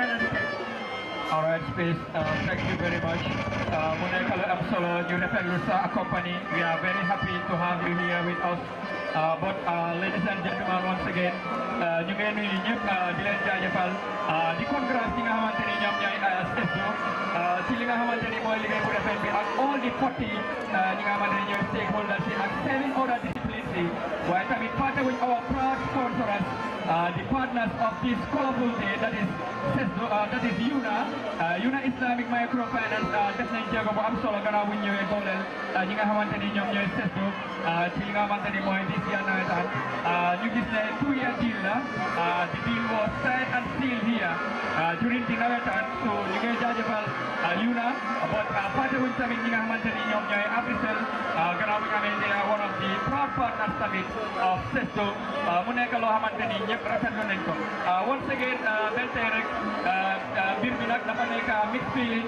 Alright, space. Thank you very much. Munekalo Absolo, you Refelusa Company. We are very happy to have you here with us. But ladies and gentlemen, once again, ñu ngi nuyu ñëpp di leen jaajëfal di congrats ñi nga xamante ni ñoom ñooy SESDO ci li nga xamante ni mooy liggéey bu rafet bi ak all the 40 ñi nga xamante ni ñooy stakeholders yi ak 7 other disciplines yi waaye tamit fàttewuñ our proud sponsors the partners of this colorful day, that is SESDO, that is Yuna Islamic Microfinance. Def nañ jéego bu am solo gannaaw bu ñu ñëwee dooleel ñi nga xamante ni ñoom ñooy SESDO ci li nga xamante ni mooy this year nawetaan ñu gis ne 2-year deal la the deal was signed and sealed here during the nawetaan, so ñu ngi jaajëfal Yuna but fàttewuñ tamit ñi nga xamante ni ñoom ñooy Africell gannaaw bu ñu amee they are one of the proud partners tamit of SESDO mu nekk loo xamante ni ñëpp rafetlu nañ ko once again benn tey rek mbir bi nag dafa nekk mixed feeling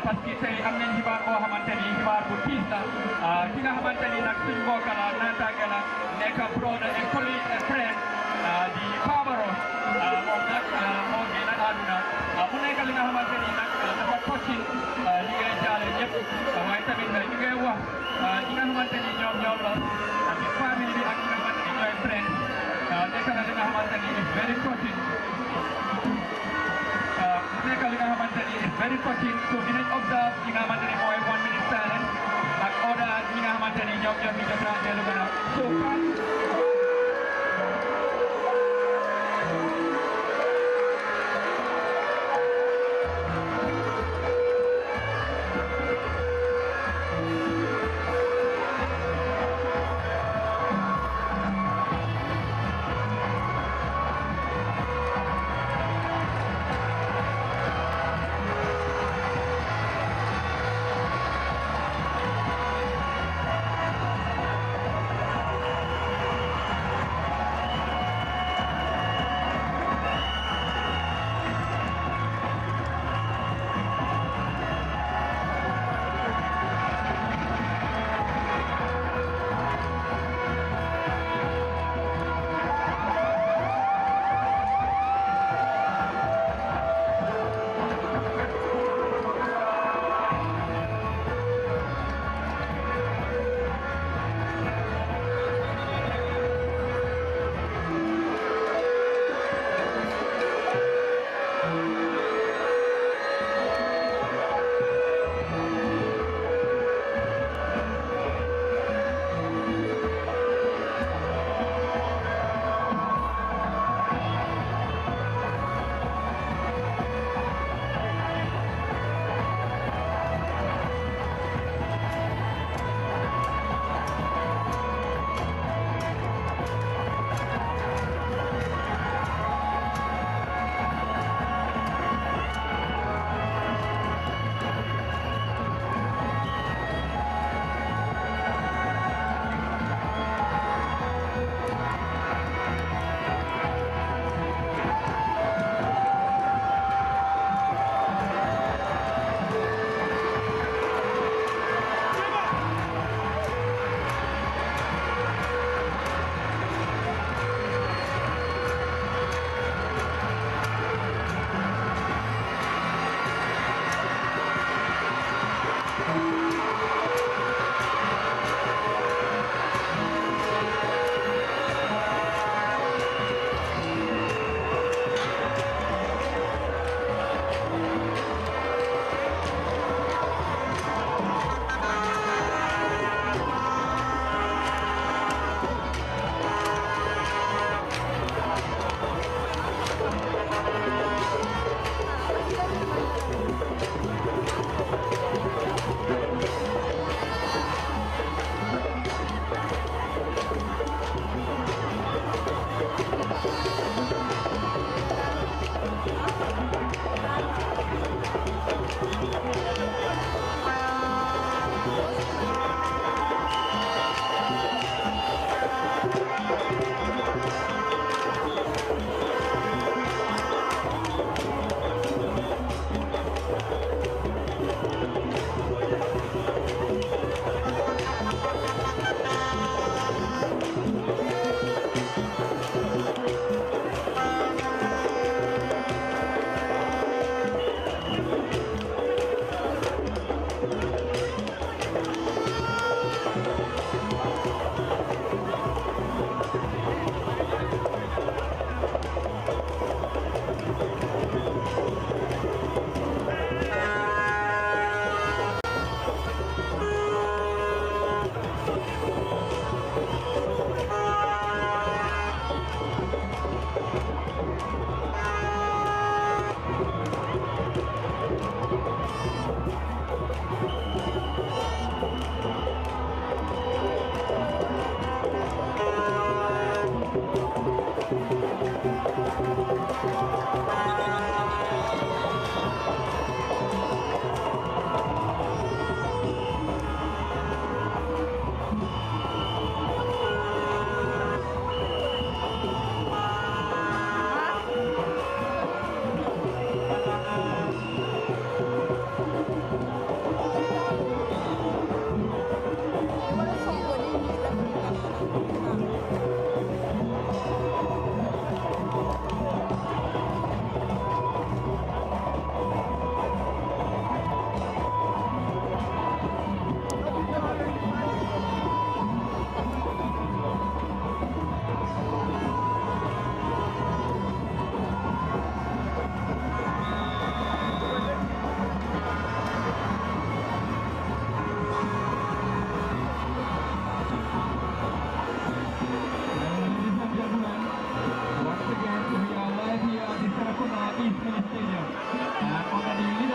parce que tey am nañ xibaar boo xamante ni xibaar bu tiis la ki nga xamante ni nag suñ mbokk la naataange la nekk brother and colleague and friend di Pabaro moom nag moo génn àdduna mu nekk li nga xamante ni nag dafa touching ñi ngay jaale ñëpp waaye tamit ñu ngay wax ñi nga xamante ni ñoom la di famille bi ak ñi nga xamante ni ñooy friend nekk na li nga xamante ni is very touching nekk li nga xamante ni is very touching so dinañ observe ñi nga xamante ni mooy 1 minute silence ak order ñi nga xamante ni ñoom ñu jot a dellu gannaaw so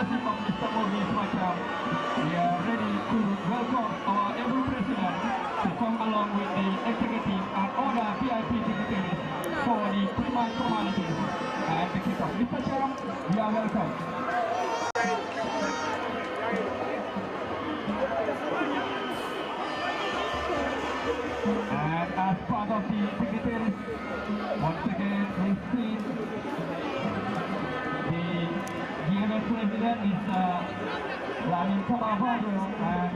leadership of Mr. Maurice Macham, we are ready to welcome our able president to come along with the executive and other VIP dignitaries for the three-man formalities and the kick-off. Mr. Cham, you are welcome. And as part of the dignitaries, once again we see the event president is Lamin Kamavado and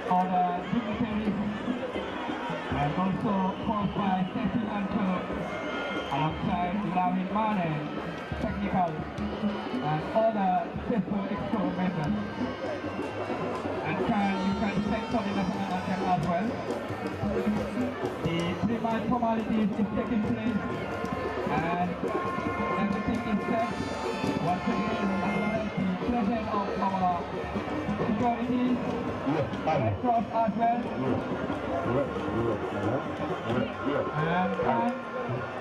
other dignitaries, and also caused by Stacey Anto alongside Lamin Mane, technical, and other faithful exco members. And you can sing for the national anthem as well. The three-man formalities is taking place and everything is set. Once again, the presence of our security across as well. And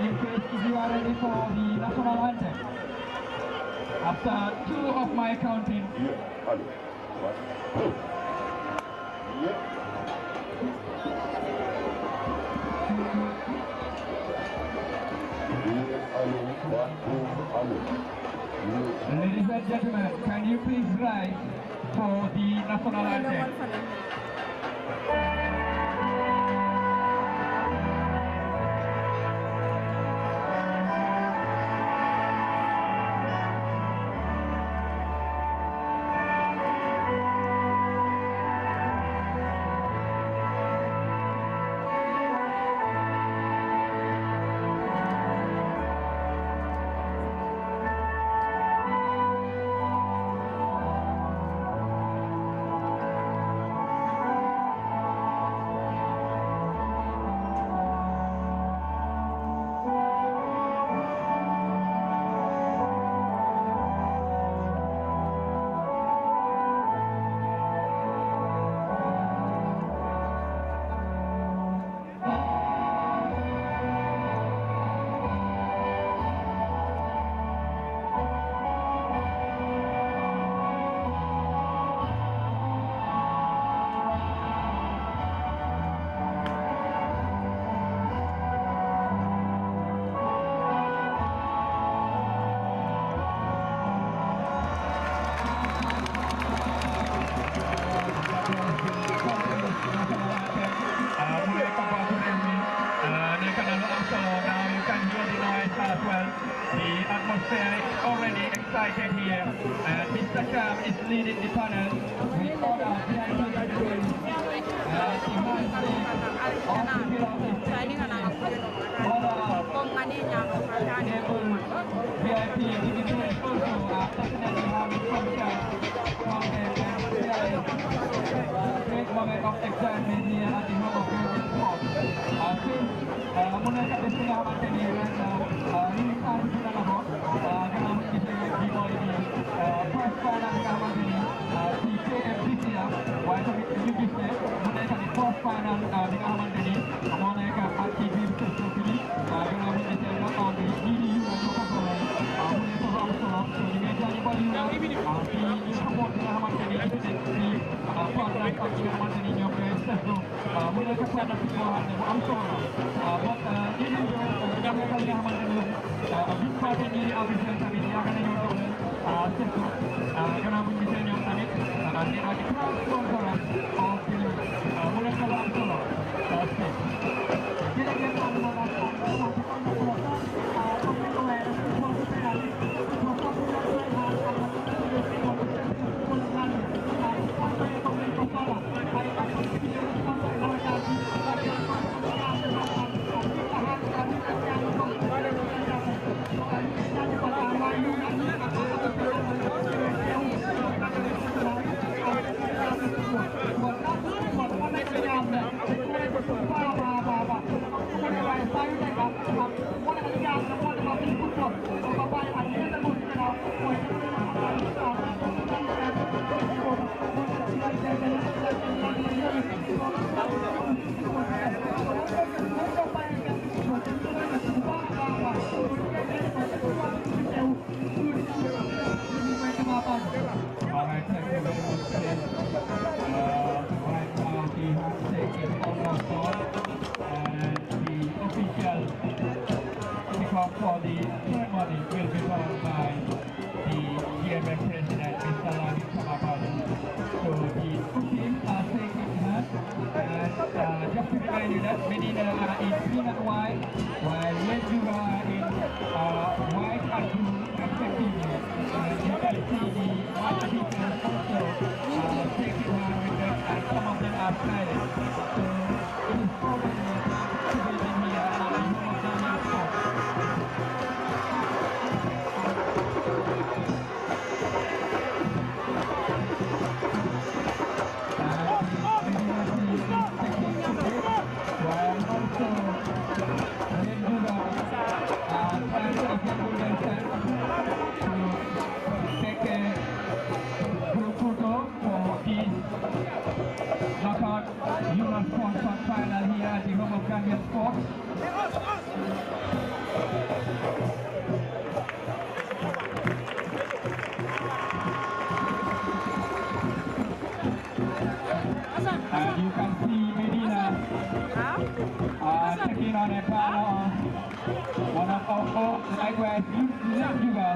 in case if you are ready for the national anthem, after two of my counting, ladies and gentlemen, can you please rise for the national anthem? Here, and Mr. Cham is leading the panel with other VIP dignitaries, and he has VIP dignitaries also are definitely having some chance from a great moment of excitement here at the home of Golden Sport. Since mereka di sini amat jadi rilisan di sana kok, karena kita di bawah ini first final di kamar ini di KFC ya, wajib itu bisa mereka di first final di kamar ini, mereka aktif di sini, karena kita tidak tahu di ini mereka boleh mereka harus di meja di bawah ini, di support di kamar ini di program di kamar ini yang mereka mereka pada situasi yang amsor. But ini juga kali yang mana big part ini abisnya kami dia akan nyuruh sesuatu karena bisa nyuruh kami nanti lagi sponsor of mulai kalau amsor. Jadi kita Alright, thank you very much, Ken. Right now the handshake is almost on, and the official kickoff for the ceremony will be done by the GMM President, Mr. Lani Kamabali. So the two teams are taking hands, and just to remind you that Medina are in green and white, while Nguga are in white and blue respectively. And you can see the white people also taking hands with them, and some of them are silent. So it is probably to be in here at the home of Ghana sport. Final here at the home of Gambian Sports. And you can see Medina taking on a panel. One of our four, likewise, Nguga,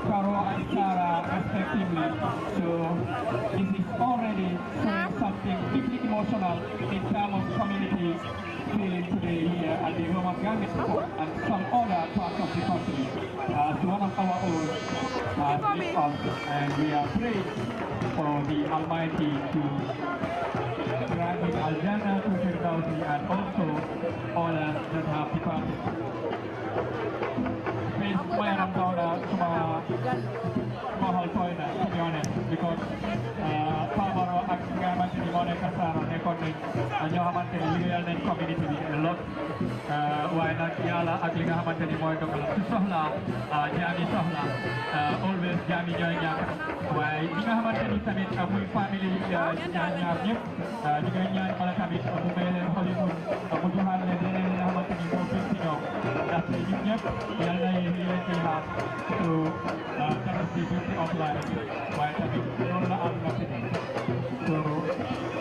Karo and Sarah, respectively. So this is already showing something deeply emotional in terms of community feeling today here at the home of Gambian Sport and some other parts of the country. So one of our own has left us, and we are praying for the Almighty to grant him Al-Jannah to Firdausi and also others that have departed. Please, Mayam Dawda, Mahal Toyna, to be honest, because Pamaro ak nga xamante ni moo nekk Saaro nekkoon nañ ñoo xamante ni liggéeyal nañ community bi a lot waaye nag yàlla ak li nga xamante ni mooy dogal su soxlaa jaami soxla always jaami ñooy ñàkk waaye ñi nga xamante ni tamit muy famille ñaar ñëpp ñu ngay ñaan wala tamit mu may leen Hollywood mu joxaat leen leneen li nga xamante ni moo gën ci ñoom ndaxte ñun ñëpp yal na yéen leen ciy xaar so tamit di beauty of life waaye tamit loolu la am na fi so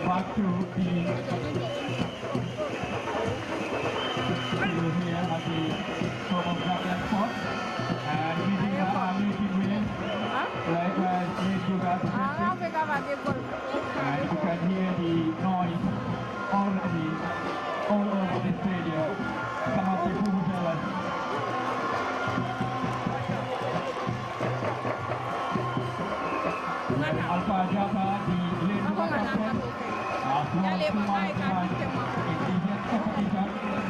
back to the here at the home of Gambian Sports and meeting the meeting with likewise Nguga and you can hear the noise already all over the stadium. Some of the vuvuzela. Alpha Java, the late captain, who was in Indian competition,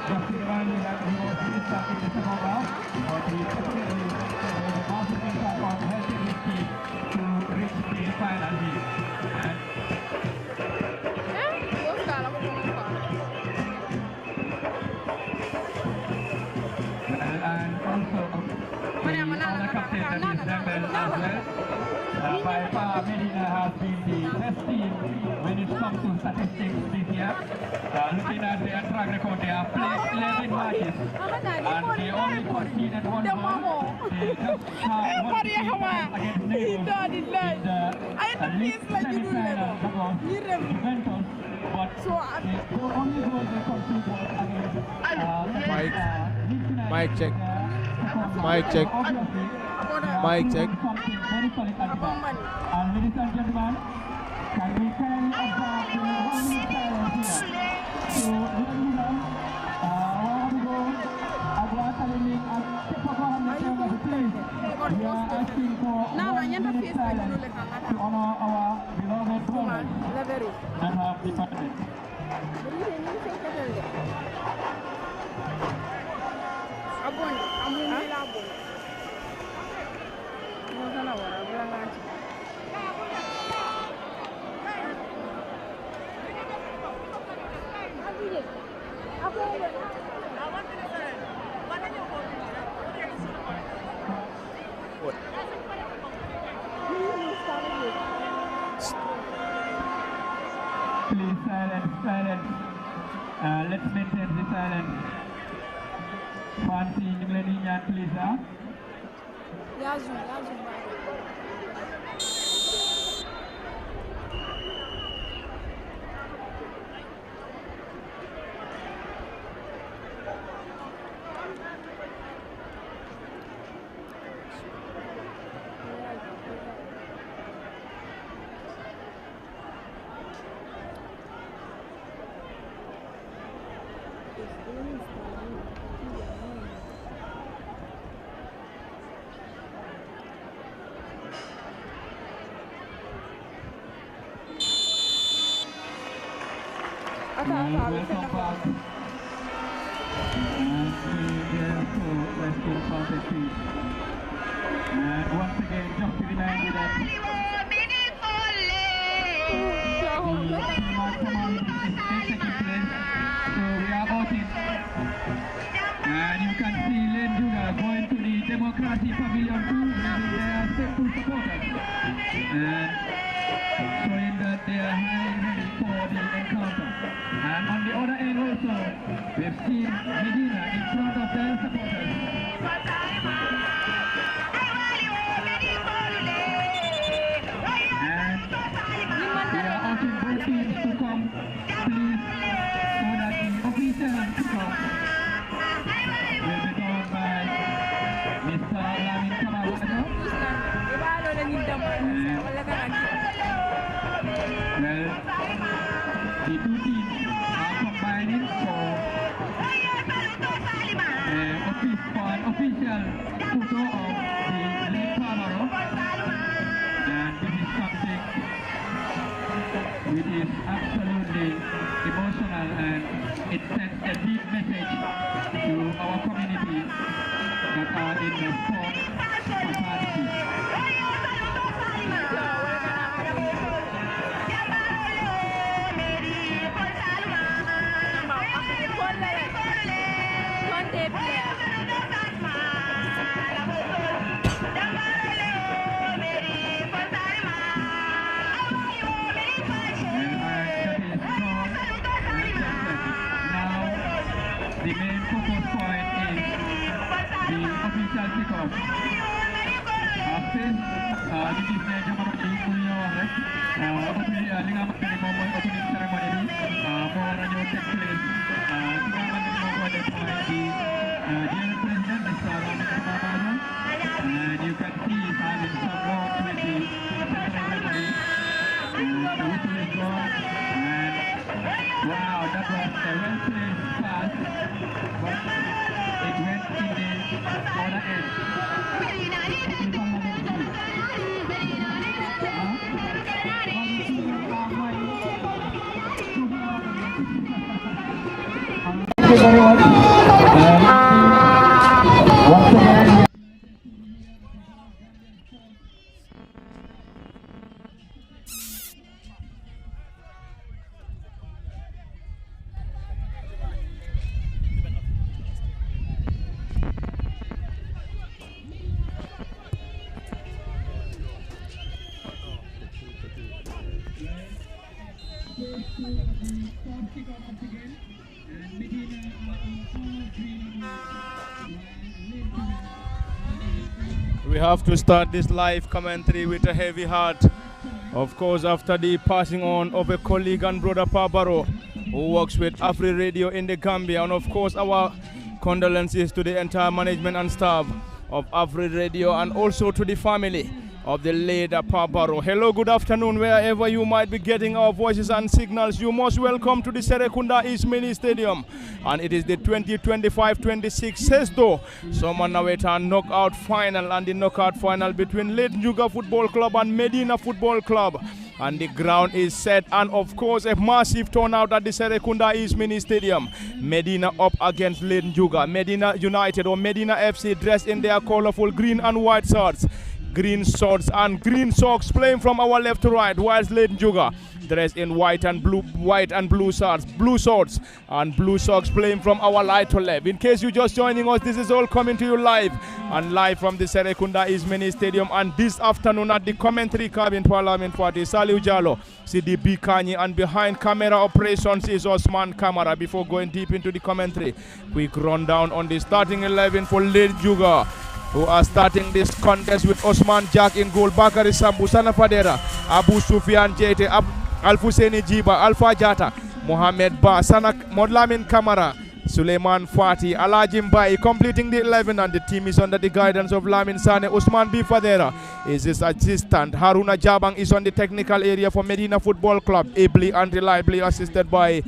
just to remind you that he was finished up in the second round, but he definitely made a massive impact on helping his team to reach the final here. And also, the other captain that is Dembele as well. By far, Medina has been the best team when it comes to statistics this year. Looking at their track record, they have played 11 matches and they only conceded one goal. They just had one defeat against neighbors in the league semi-final, that was Juventus. But the only goal they conceded was against Mic check. Mic check. Mic check. Very solid at the back. And ladies and gentlemen, can we carry about the 1 minute silence here? So, we are asking for 1 minute silence to honor our beloved brothers that have departed. Please silence. Let's maintain the silence. Fancy English, please, huh? Welcome back. And therefore, let's go for the speech. And once again, just to remind you that the command is taking place. So we are voting. And you can see Nguga going to the Democratic Pavilion 2, where they are set to supporters. And showing that they are highly ready for the encounter. And on the other end also, we've seen Medina in front of their supporters. And we are asking both teams to come, please, so that the official kickoff will be done by Mr. Lamin Kamara. Well, the two teams are combining for an official photo of the late Kamara, and this is something which is absolutely emotional, and it sends a deep message to our community that are in the sport capacity. The main focus point is the official kickoff. After this is the opening ceremony. More take place. General President, Mr. And you can see having some work with the ceremony. The whistle is gone, and wow, that was a well-placed pass, but it went in the other end. Thank you very much. Once again, we have to start this live commentary with a heavy heart. Of course, after the passing on of a colleague and brother Pabaro, who works with Afri Radio in the Gambia, and of course our condolences to the entire management and staff of Afri Radio, and also to the family of the late Pabaro. Hello, good afternoon, wherever you might be getting our voices and signals. You most welcome to the Serrekunda East Mini Stadium, and it is the 2025-26 Sesto Somanaweta knockout final, and the knockout final between late Nguga Football Club and Medina Football Club. And the ground is set, and of course a massive turnout at the Serrekunda East Mini Stadium. Medina up against late Nguga. Medina United, or Medina FC, dressed in their colorful green and white shirts, green shorts and green socks, playing from our left to right, whilst late Nguga dressed in white and blue shorts, blue shorts and blue socks, playing from our right to left. In case you're just joining us, this is all coming to you live from the Serrekunda East Mini Stadium. And this afternoon at the commentary cabin, Parliament Party, Saliu Jallo, Sidi Bikanyi, and behind camera operations is Osman Kamara. Before going deep into the commentary, quick rundown on the starting 11 for late Nguga, who are starting this contest with Osman Jack in goal, Bakari Sambu, Sana Fadera, Abu Sufyan Jete, Alfuseni Jiba, Alfa Jata, Mohamed Ba, Sana Modlamin Kamara, Suleiman Fati, Alajim Bai, completing the 11, and the team is under the guidance of Lamin Sane. Usman B. Fadera is his assistant. Haruna Jabang is on the technical area for Medina Football Club, ably and reliably assisted by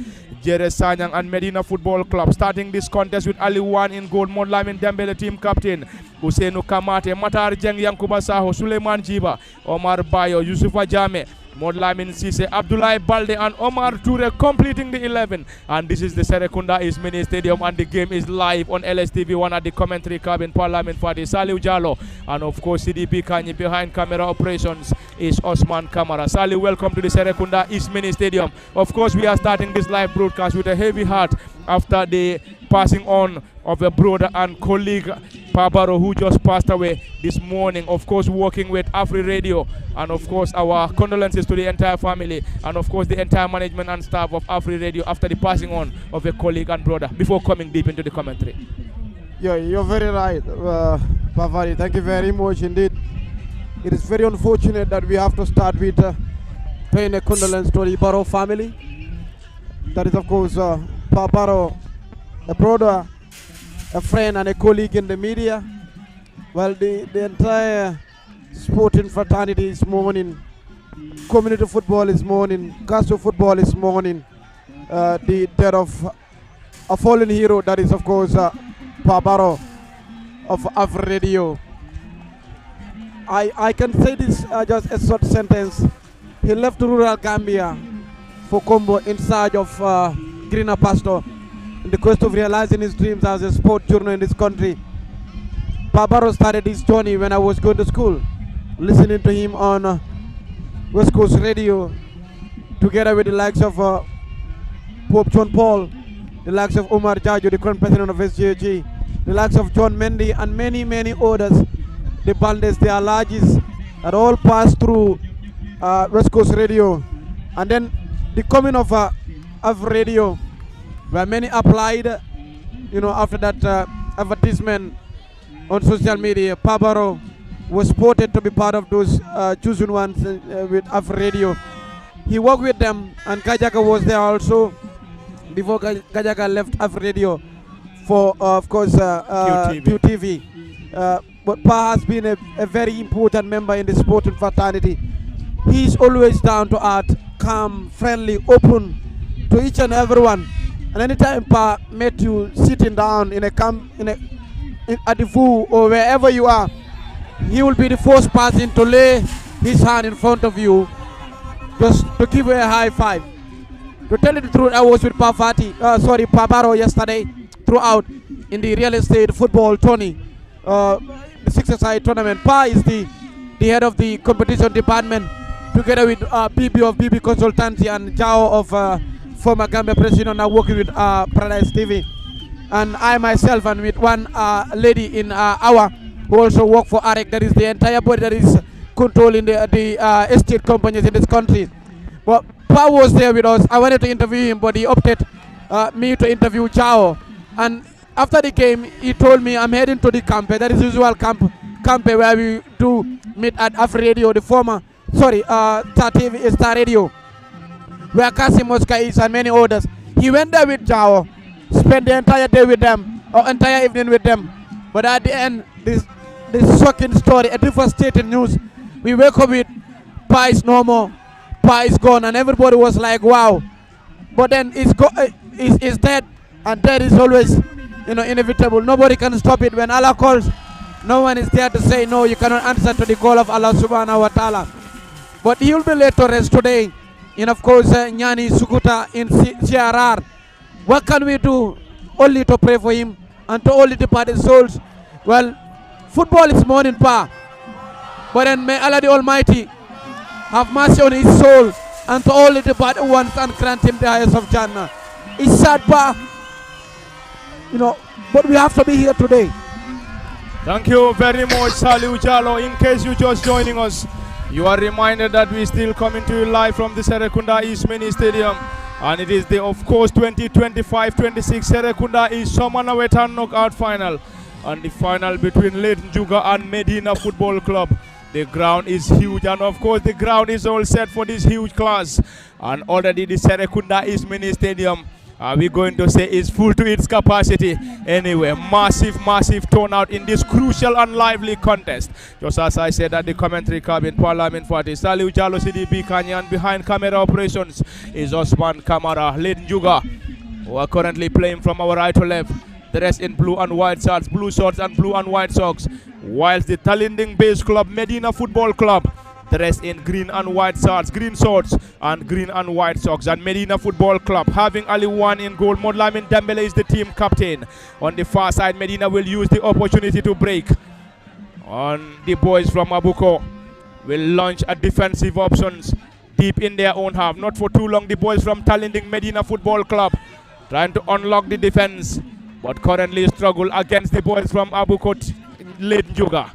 Jere Sanyang and Medina Football Club. Starting this contest with Ali Wan in goal, Modlamin Dembele team captain, Usainu Kamate, Matar Jeng Yankuba Saho, Suleiman Jiba, Omar Bayo, Yusufa Jame, Modlamin Sise, Abdullah Balde and Omar Toure completing the 11. And this is the Serrekunda East Mini Stadium and the game is live on LSTV1 at the commentary cabin. Parliament Fadi, Saliu Jalo, and of course CDP Kanyi. Behind camera operations is Osman Kamara. Saliu, welcome to the Serrekunda East Mini Stadium. Of course, we are starting this live broadcast with a heavy heart after the passing on of a brother and colleague, Pabaro, who just passed away this morning. Of course, working with Afri Radio, and of course, our condolences to the entire family, and of course, the entire management and staff of Afri Radio after the passing on of a colleague and brother. Before coming deep into the commentary. Yeah, you're very right, Pavari. Thank you very much indeed. It is very unfortunate that we have to start with paying a condolence to the Barrow family. That is, of course, Pabaro, a brother, a friend and a colleague in the media. Well, the entire sporting fraternity is mourning, community football is mourning, Castro football is mourning the death of a fallen hero, that is of course Pabaro of Afri Radio. I can say this just a short sentence. He left rural Gambia for Combo in search of greener pasture, in the quest of realizing his dreams as a sport journalist in this country. Pabaro started his journey when I was going to school, listening to him on West Coast Radio, together with the likes of Pope John Paul, the likes of Omar Jajo, the current president of SJG, the likes of John Mendy, and many, many others. The Bandes, the Alajis, that all passed through West Coast Radio. And then the coming of radio, where many applied, you know, after that advertisement on social media. Pabaro was spotted to be part of those chosen ones with Afri Radio. He worked with them, and Kajaka was there also before Kajaka left Afri Radio for, of course, QTV. But Pa has been a very important member in the sporting fraternity. He's always down to earth, calm, friendly, open to each and everyone. And anytime Pa met you sitting down in a camp, at the VU or wherever you are, he will be the first person to lay his hand in front of you just to give you a high five. To tell you the truth, I was with Pabaro yesterday throughout in the real estate football tourney, the six-a-side tournament. Pa is the head of the competition department, together with BB of BB Consultancy and Jao of former Gambia president, now working with Paradise TV. And I myself, and with one lady in our who also work for AREC, that is the entire body that is controlling the estate companies in this country. But Pa was there with us. I wanted to interview him, but he opted me to interview Jao. And after the game, he told me, I'm heading to the camp. That is usual camp where we do meet at Afri Radio, the former, Star Radio, where Kasim Mosca is and many others. He went there with Jao, spent the entire day with them, or entire evening with them. But at the end, this shocking story, a devastating news. We wake up with Pa is no more, Pa is gone, and everybody was like, wow. But then it's dead, and death is always, inevitable. Nobody can stop it. When Allah calls, no one is there to say no. You cannot answer to the call of Allah subhanahu wa ta'ala. But he will be laid to rest today in, of course, Nyani Sukuta in CRR. What can we do? Only to pray for him and to all the departed souls. Well, football is mourning Pa, but then may Allah the Almighty have mercy on his soul, and to all the departed ones, and grant him the highest of Jannah. It's sad, Pa, but we have to be here today. Thank you very much, Saliu Jalo. In case you're just joining us, you are reminded that we still coming to you live from the Serrekunda East Mini Stadium. And it is the, of course, 2025-26 Serrekunda East Somana Wetan Knockout Final. And the final between Nguga and Medina Football Club. The ground is huge, and of course the ground is all set for this huge class. And already the Serrekunda East Mini Stadium, we're going to say, is full to its capacity. Anyway, massive turnout in this crucial and lively contest. Just as I said at the commentary cabin, Parliament Party, Saliu Jalo CDB Kanyan. Behind camera operations is Osman Kamara, Nguga, who are currently playing from our right to left. The rest in blue and white shirts, blue shorts and blue and white socks. Whilst the Talinding base club, Medina Football Club, the rest in green and white shirts, green shorts and green and white socks. And Medina Football Club having Ali Wan in goal. Modlamin Dembele is the team captain. On the far side, Medina will use the opportunity to break. On the boys from Abuko will launch a defensive options deep in their own half. Not for too long, the boys from Talinding Medina Football Club trying to unlock the defense, but currently struggle against the boys from Abuko, Late Nguga.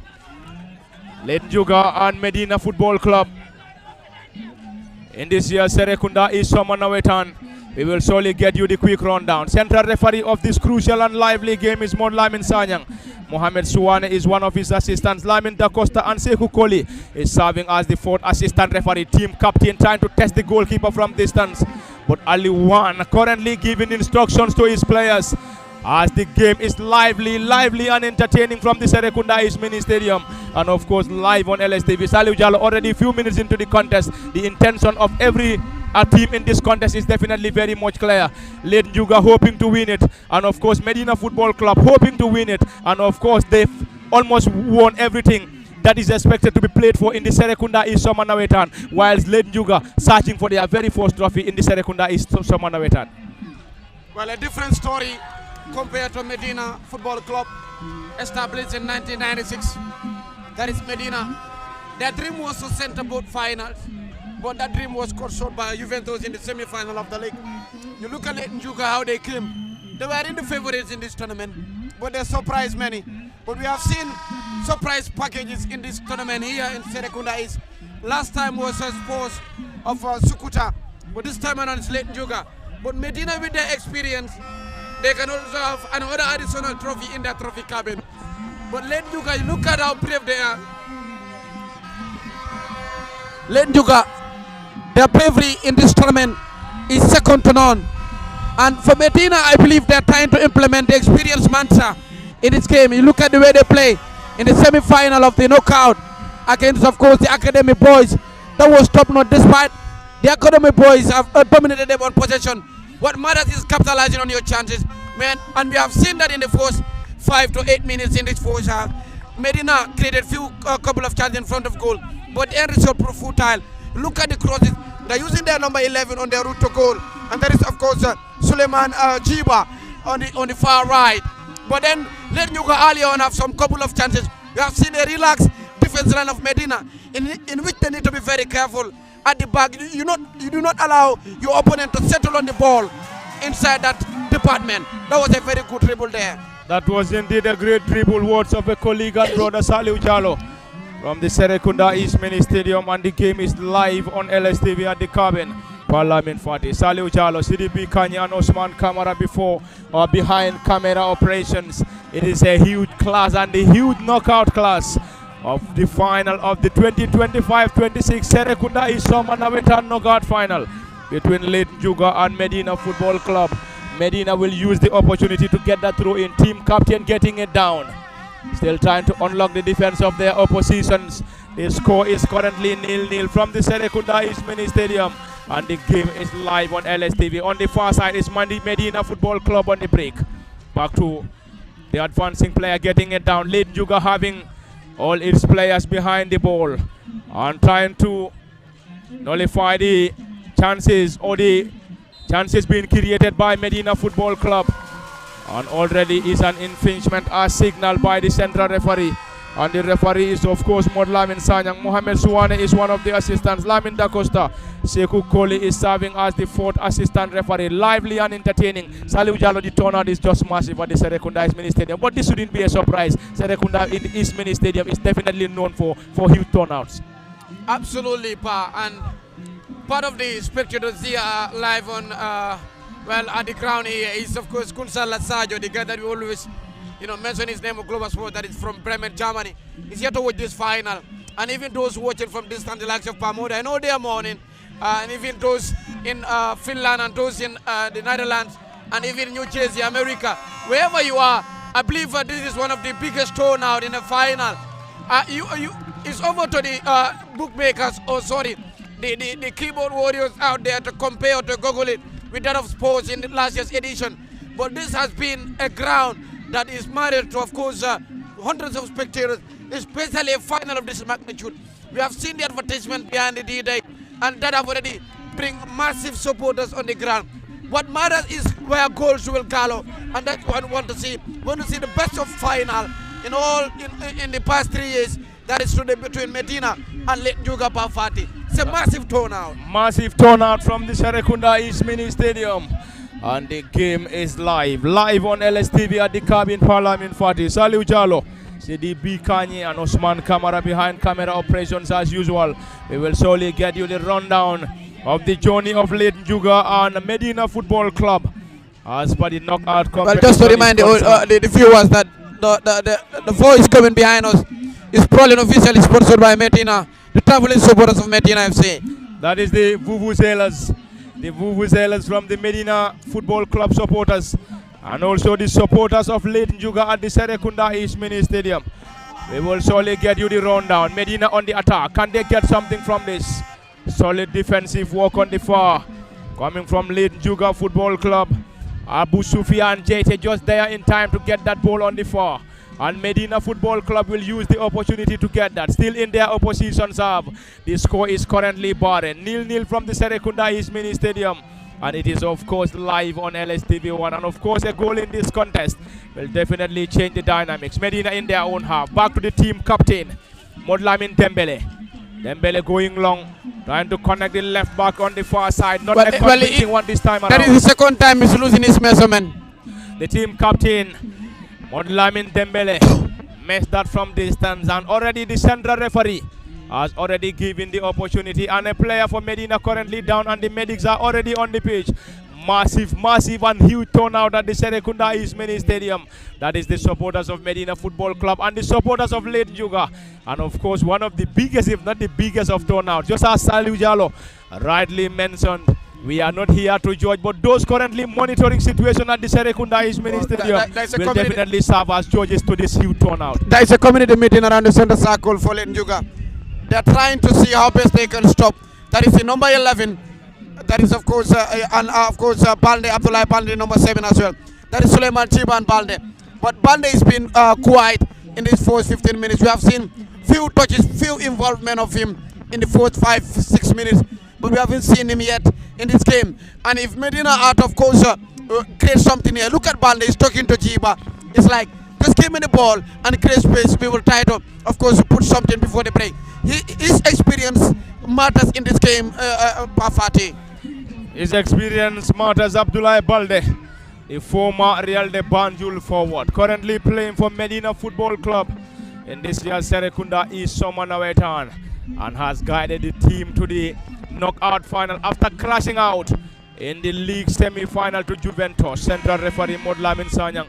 Late Nguga and Medina Football Club. In this year's Serrekunda is Somanawetan. We will surely get you the quick rundown. Central referee of this crucial and lively game is Lamin Sanyang. Mohamed Suwane is one of his assistants. Lamin Da Costa and Sekou Koli is serving as the fourth assistant referee. Team captain trying to test the goalkeeper from distance. But Ali Wan currently giving instructions to his players as the game is lively and entertaining from the Serrekunda East Mini Stadium, and of course live on LSTV. Saliu Jallo already a few minutes into the contest. The intention of every team in this contest is definitely very much clear. Late Nguga hoping to win it, and of course Medina Football Club hoping to win it, and of course they've almost won everything that is expected to be played for in the Serrekunda East Somanawetan, whilst Late Nguga searching for their very first trophy in the Serrekunda East Somanawetan. Well, a different story compared to Medina Football Club, established in 1996. That is Medina. Their dream was to center both finals, but that dream was cut short by Juventus in the semi-final of the league. You look at Nguga, how they came. They were in the favorites in this tournament, but they surprised many. But we have seen surprise packages in this tournament here in Serrekunda East. Last time was a sports of Sukuta, but this time around it's Late Nguga. But Medina, with their experience, they can also have another additional trophy in their trophy cabin. But Late Nguga, you look at how brave they are. Late Nguga, their bravery in this tournament is second to none. And for Medina, I believe they're trying to implement the experience mantra in this game. You look at the way they play in the semi-final of the knockout against, of course, the Academy boys. That was top-notch, despite the Academy boys have dominated them on possession. What matters is capitalizing on your chances, man. And we have seen that in the first 5 to 8 minutes in this first half. Medina created a couple of chances in front of goal, but the end result proved futile. Look at the crosses. They're using their number 11 on their route to goal. And that is, of course, Suleiman Jiba on the far right. But then Late Nguga earlier on have some couple of chances. We have seen a relaxed defense line of Medina in which they need to be very careful. At the back, you do not allow your opponent to settle on the ball inside that department. That was a very good dribble there. That was indeed a great dribble. Words of a colleague and brother Saliu Jallo from the Serrekunda East Mini Stadium, and the game is live on LSTV at the cabin. Parliament Fati, Saliu Jallo, CDB Kanya and Osman Kamara before or behind camera operations. It is a huge class and a huge knockout class of the final of the 2025-26 Serrekunda East Somanawetan knockout final between Late Nguga and Medina Football Club. Medina will use the opportunity to get that throw in. Team captain getting it down. Still trying to unlock the defense of their oppositions. The score is currently 0-0 from the Serrekunda East Mini Stadium, and the game is live on LSTV. On the far side is Medina Football Club on the break. Back to the advancing player getting it down. Late Nguga having all its players behind the ball and trying to nullify the chances being created by Medina Football Club. And already is an infringement as signaled by the central referee. And the referee is, of course, Lamin Sanyang. Mohamed Suwane is one of the assistants. Lamin Da Costa. Sekou Koli is serving as the fourth assistant referee. Lively and entertaining. Saliu Jallo, the turnout is just massive at the Serrekunda East Mini Stadium. But this shouldn't be a surprise. Serrekunda East Mini Stadium is definitely known for huge turnouts. Absolutely, Pa. And part of the spectators here live on, at the ground here is, of course, Kunsal Lasajo, the guy that we always mention his name of Global Sport, that is from Bremen, Germany. He's here to watch this final. And even those watching from distant, the likes of Pamoda, I know they are mourning. And even those in Finland and those in the Netherlands and even New Jersey, America. Wherever you are, I believe this is one of the biggest turnout in the final. It's over to the bookmakers, the keyboard warriors out there to compare, to Google it. with that of sports in the last year's edition. But this has been a ground that is married to, of course, hundreds of spectators, especially a final of this magnitude. We have seen the advertisement behind the D-Day, and that have already bring massive supporters on the ground. What matters is where goals will gallo, and that's what we want to see. We want to see the best of final in the past 3 years. That is today between Medina and Late Nguga Bafati. It's a massive turnout. Massive turnout from the Serrekunda East Mini Stadium. And the game is live on LSTV at the cabin Parliament 40. Saliu Jalo, CDB Kanye and Osman Kamara behind camera operations as usual. We will surely get you the rundown of the journey of Late Nguga and Medina Football Club as per the knockout competition. Well, just to remind the viewers that the voice coming behind us is probably officially sponsored by Medina, the traveling supporters of Medina FC. That is the Vuvuzelas. The Vuvuzelas from the Medina Football Club supporters, and also the supporters of Late Nguga at the Serrekunda East Mini Stadium. We will surely get you the rundown. Medina on the attack. Can they get something from this? Solid defensive work on the far. Coming from Late Nguga Football Club. Abu Sufyan Jete just there in time to get that ball on the far. And Medina Football Club will use the opportunity to get that. Still in their opposition's half. The score is currently barren. 0-0 from the Serrekunda East Mini Stadium. And it is of course live on LSTV1. And of course a goal in this contest will definitely change the dynamics. Medina in their own half. Back to the team captain, Modlamin Dembele. Dembele going long, trying to connect the left back on the far side. Not a convincing one this time around. That is the second time he's losing his measurement. The team captain, Modlamin Dembele, missed that from distance, and already the central referee has already given the opportunity, and a player for Medina currently down, and the medics are already on the pitch. Massive and huge turnout at the Serrekunda East Mini Stadium. That is the supporters of Medina Football Club and the supporters of Late Nguga. And of course one of the biggest, if not the biggest of turnout. Just as Saliu Jalo rightly mentioned, we are not here to judge, but those currently monitoring situation at the Serrekunda East Mini Stadium will definitely serve as judges to this huge turnout. There is a community meeting around the center circle for Late Nguga. They are trying to see how best they can stop. That is the number 11. That is of course Balde, Abdullah Balde, number 7 as well. That is Suleiman Chiban Balde. But Balde has been quiet in these first 15 minutes. We have seen few touches, few involvement of him in the first 5-6 minutes, but we haven't seen him yet in this game. And if Medina out of course create something here, look at Balde, he's talking to Jiba. It's like, just give me the ball and create space. We will try to, of course, put something before the break. His experience matters in this game, Pafati. His experience matters. Abdullah Balde, the former Real de Banjul forward, currently playing for Medina Football Club in this year's Serrekunda East Summer Nawetan, and has guided the team to the knockout final after crashing out in the league semi-final to Juventus. Central referee Modlamin Sanyang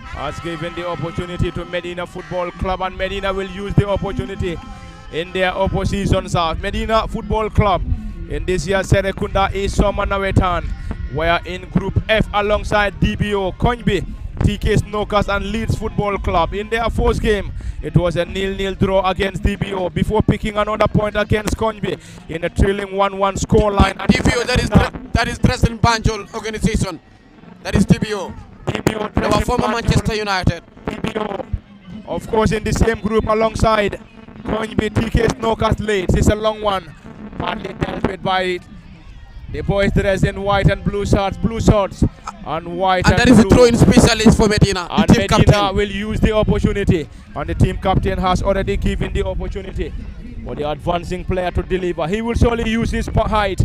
has given the opportunity to Medina Football Club, and Medina will use the opportunity in their opposition's half. Medina Football Club in this year's Serrekunda East Summer Nawetan, where in Group F alongside DBO, Konjbi, TK Snokers and Leeds Football Club. In their first game, it was a 0-0 draw against DBO before picking another point against Konjbi in a thrilling 1-1 scoreline. DBO, that is Dresden Banjul organization. That is DBO. DBO, they were former Manchester United. DBO, of course, in the same group alongside Konjbi, TK Snokers, Leeds. It's a long one, partly dealt with by the boys dressed in white and blue shirts and white and that is a throwing specialist for Medina. And the team Medina captain will use the opportunity, and the team captain has already given the opportunity for the advancing player to deliver. He will surely use his height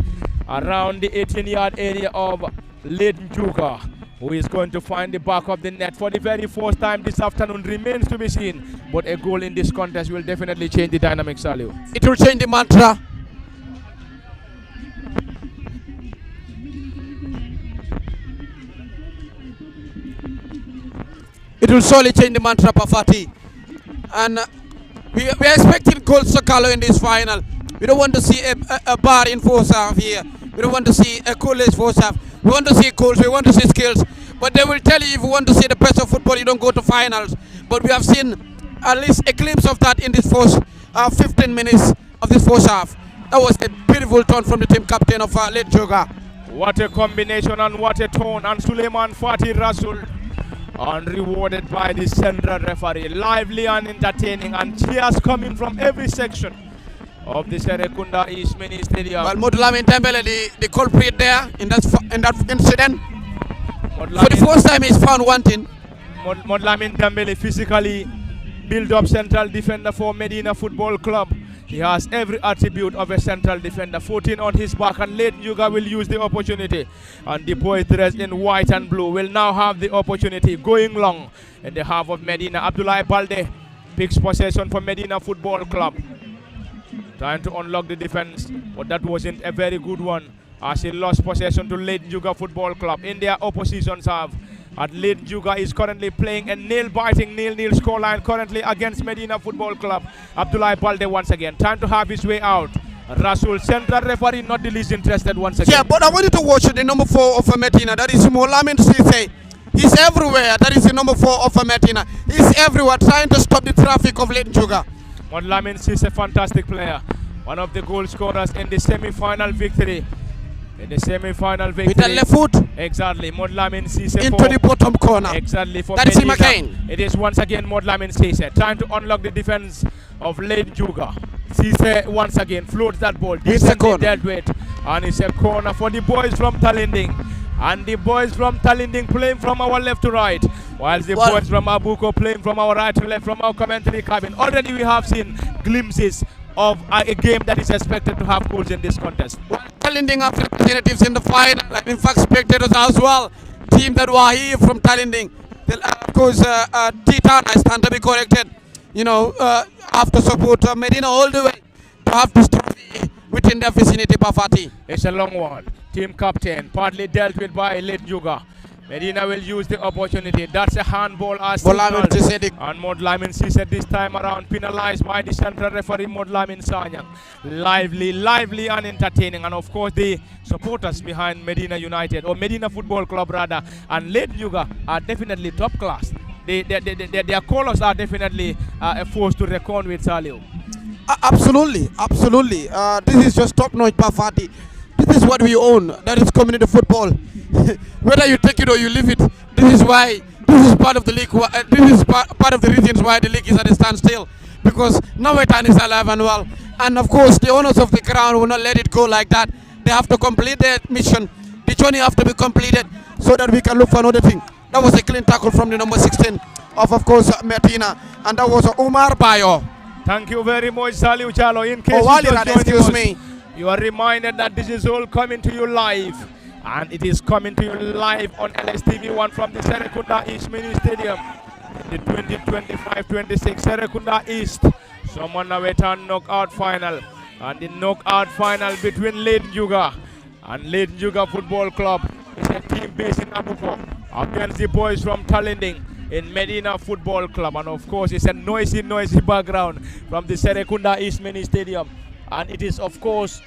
around the 18-yard area of Late Nguga, who is going to find the back of the net for the very first time this afternoon. Remains to be seen, but a goal in this contest will definitely change the dynamics, Saliu. It will change the mantra. It will surely change the mantra, Pafati. And we are expecting goals to Sakalo in this final. We don't want to see a bar in first half here. We don't want to see a coolest first half. We want to see goals, we want to see skills. But they will tell you, if you want to see the best of football, you don't go to finals. But we have seen at least a glimpse of that in this first 15 minutes of this first half. That was a beautiful turn from the team captain of Late Nguga. What a combination and what a tone. And Suleiman Fatih Rasul, and rewarded by the central referee. Lively and entertaining, and cheers coming from every section of the Serrekunda East Mini Stadium. Well, Modlamin Dembele, the culprit there in that incident. For the first time he's found wanting. Modlamin Dembele, physically build up central defender for Medina Football Club. He has every attribute of a central defender. 14 on his back, and late Nguga will use the opportunity. And the boys dressed in white and blue will now have the opportunity going long in the half of Medina. Abdullah Balde picks possession for Medina Football Club. Trying to unlock the defense, but that wasn't a very good one, as he lost possession to late Nguga Football Club in their opposition's half. And late Nguga is currently playing a nail-biting 0-0 scoreline currently against Medina Football Club. Abdullah Balde once again, time to have his way out. Rasul, central referee, not the least interested once again. Yeah, but I wanted to watch the number 4 of Medina. That is Molamin Sise. He's everywhere. That is the number 4 of Medina. He's everywhere trying to stop the traffic of late Nguga. Molamin Sise, a fantastic player. One of the goal scorers in the semi-final victory. In the semi-final victory. With the left foot. Exactly. Modlamin Sise into the bottom corner. Exactly. For that is him again. It is once again Modlamin Sise trying to unlock the defense of late Nguga. Sise once again floats that ball. Decently dealt with. And it's a corner for the boys from Talinding. And the boys from Talinding playing from our left to right. Whilst the boys from Abuko playing from our right to left from our commentary cabin. Already we have seen glimpses of a game that is expected to have goals in this contest. Talinding have representatives in the final, and in fact spectators as well. Team that were here from Talinding. Of course, Titan, I stand to be corrected. You know, have to support Medina all the way to have this trophy within their vicinity, Bafati. It's a long one. Team captain, partly dealt with by late Nguga. Medina will use the opportunity. That's a handball as and Modlamin Sise this time around penalized by the central referee Modlamin Sanyang. Lively and entertaining. And of course the supporters behind Medina United, or Medina Football Club rather, and late Nguga are definitely top class. Their colours are definitely a force to reckon with, Salio. Absolutely. This is just top-notch Bafati. This is what we own. That is community football. Whether you take it or you leave it, this is part of the league. This is part of the reasons why the league is at a standstill, because Nawetan is alive and well. And of course, the owners of the ground will not let it go like that. They have to complete their mission. The journey have to be completed so that we can look for another thing. That was a clean tackle from the number 16 of course, Medina, and that was Omar Bayo. Thank you very much, Saliu Chalo. In case you just excuse me, you are reminded that this is all coming to you live. And it is coming to you live on LSTV1 from the Serrekunda East Mini Stadium. The 2025-26 Serrekunda East Somanaweta knockout final. And the knockout final between Late Nguga and Late Nguga Football Club is a team based in Abuko against the boys from Talinding in Medina Football Club. And of course, it's a noisy background from the Serrekunda East Mini Stadium. And it is, of course,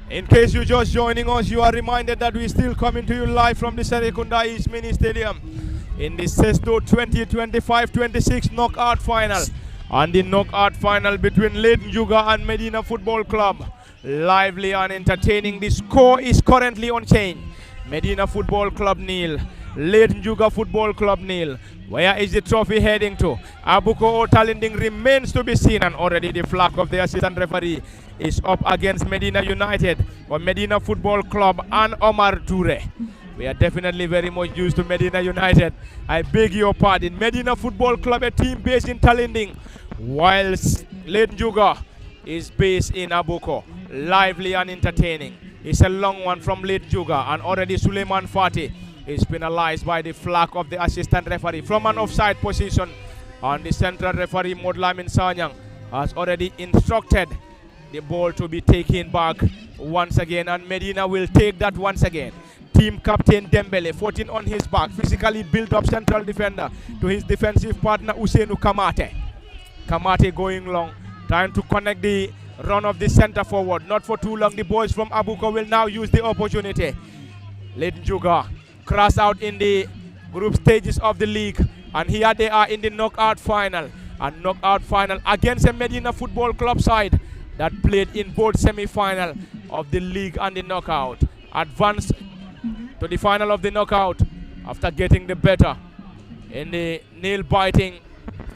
in case you're just joining us, you are reminded that we're still coming to you live from the Serrekunda East Mini Stadium in the CESDO 2025-26 knockout final. And the knockout final between Late Nguga and Medina Football Club. Lively and entertaining. The score is currently unchanged. Medina Football Club 0, Late Nguga Football Club 0. Where is the trophy heading to? Abuko or Talinding remains to be seen, and already the flag of the assistant referee is up against Medina United or Medina Football Club and Omar Toure. We are definitely very much used to Medina United. I beg your pardon. Medina Football Club, a team based in Talinding, whilst Late Nguga is based in Abuko. Lively and entertaining. It's a long one from Late Nguga, and already Suleiman Fatih is penalized by the flag of the assistant referee from an offside position. And the central referee Modlamin Sanyang has already instructed the ball to be taken back once again, and Medina will take that once again. team captain Dembele, 14 on his back, physically built up central defender to his defensive partner Usainu Kamate. Kamate going long, trying to connect the run of the center forward. Not for too long, the boys from Abuko will now use the opportunity. Let Nguga cross out in the group stages of the league, and here they are in the knockout final. A knockout final against a Medina Football Club side that played in both semi-final of the league and the knockout. Advanced to the final of the knockout after getting the better in the nail-biting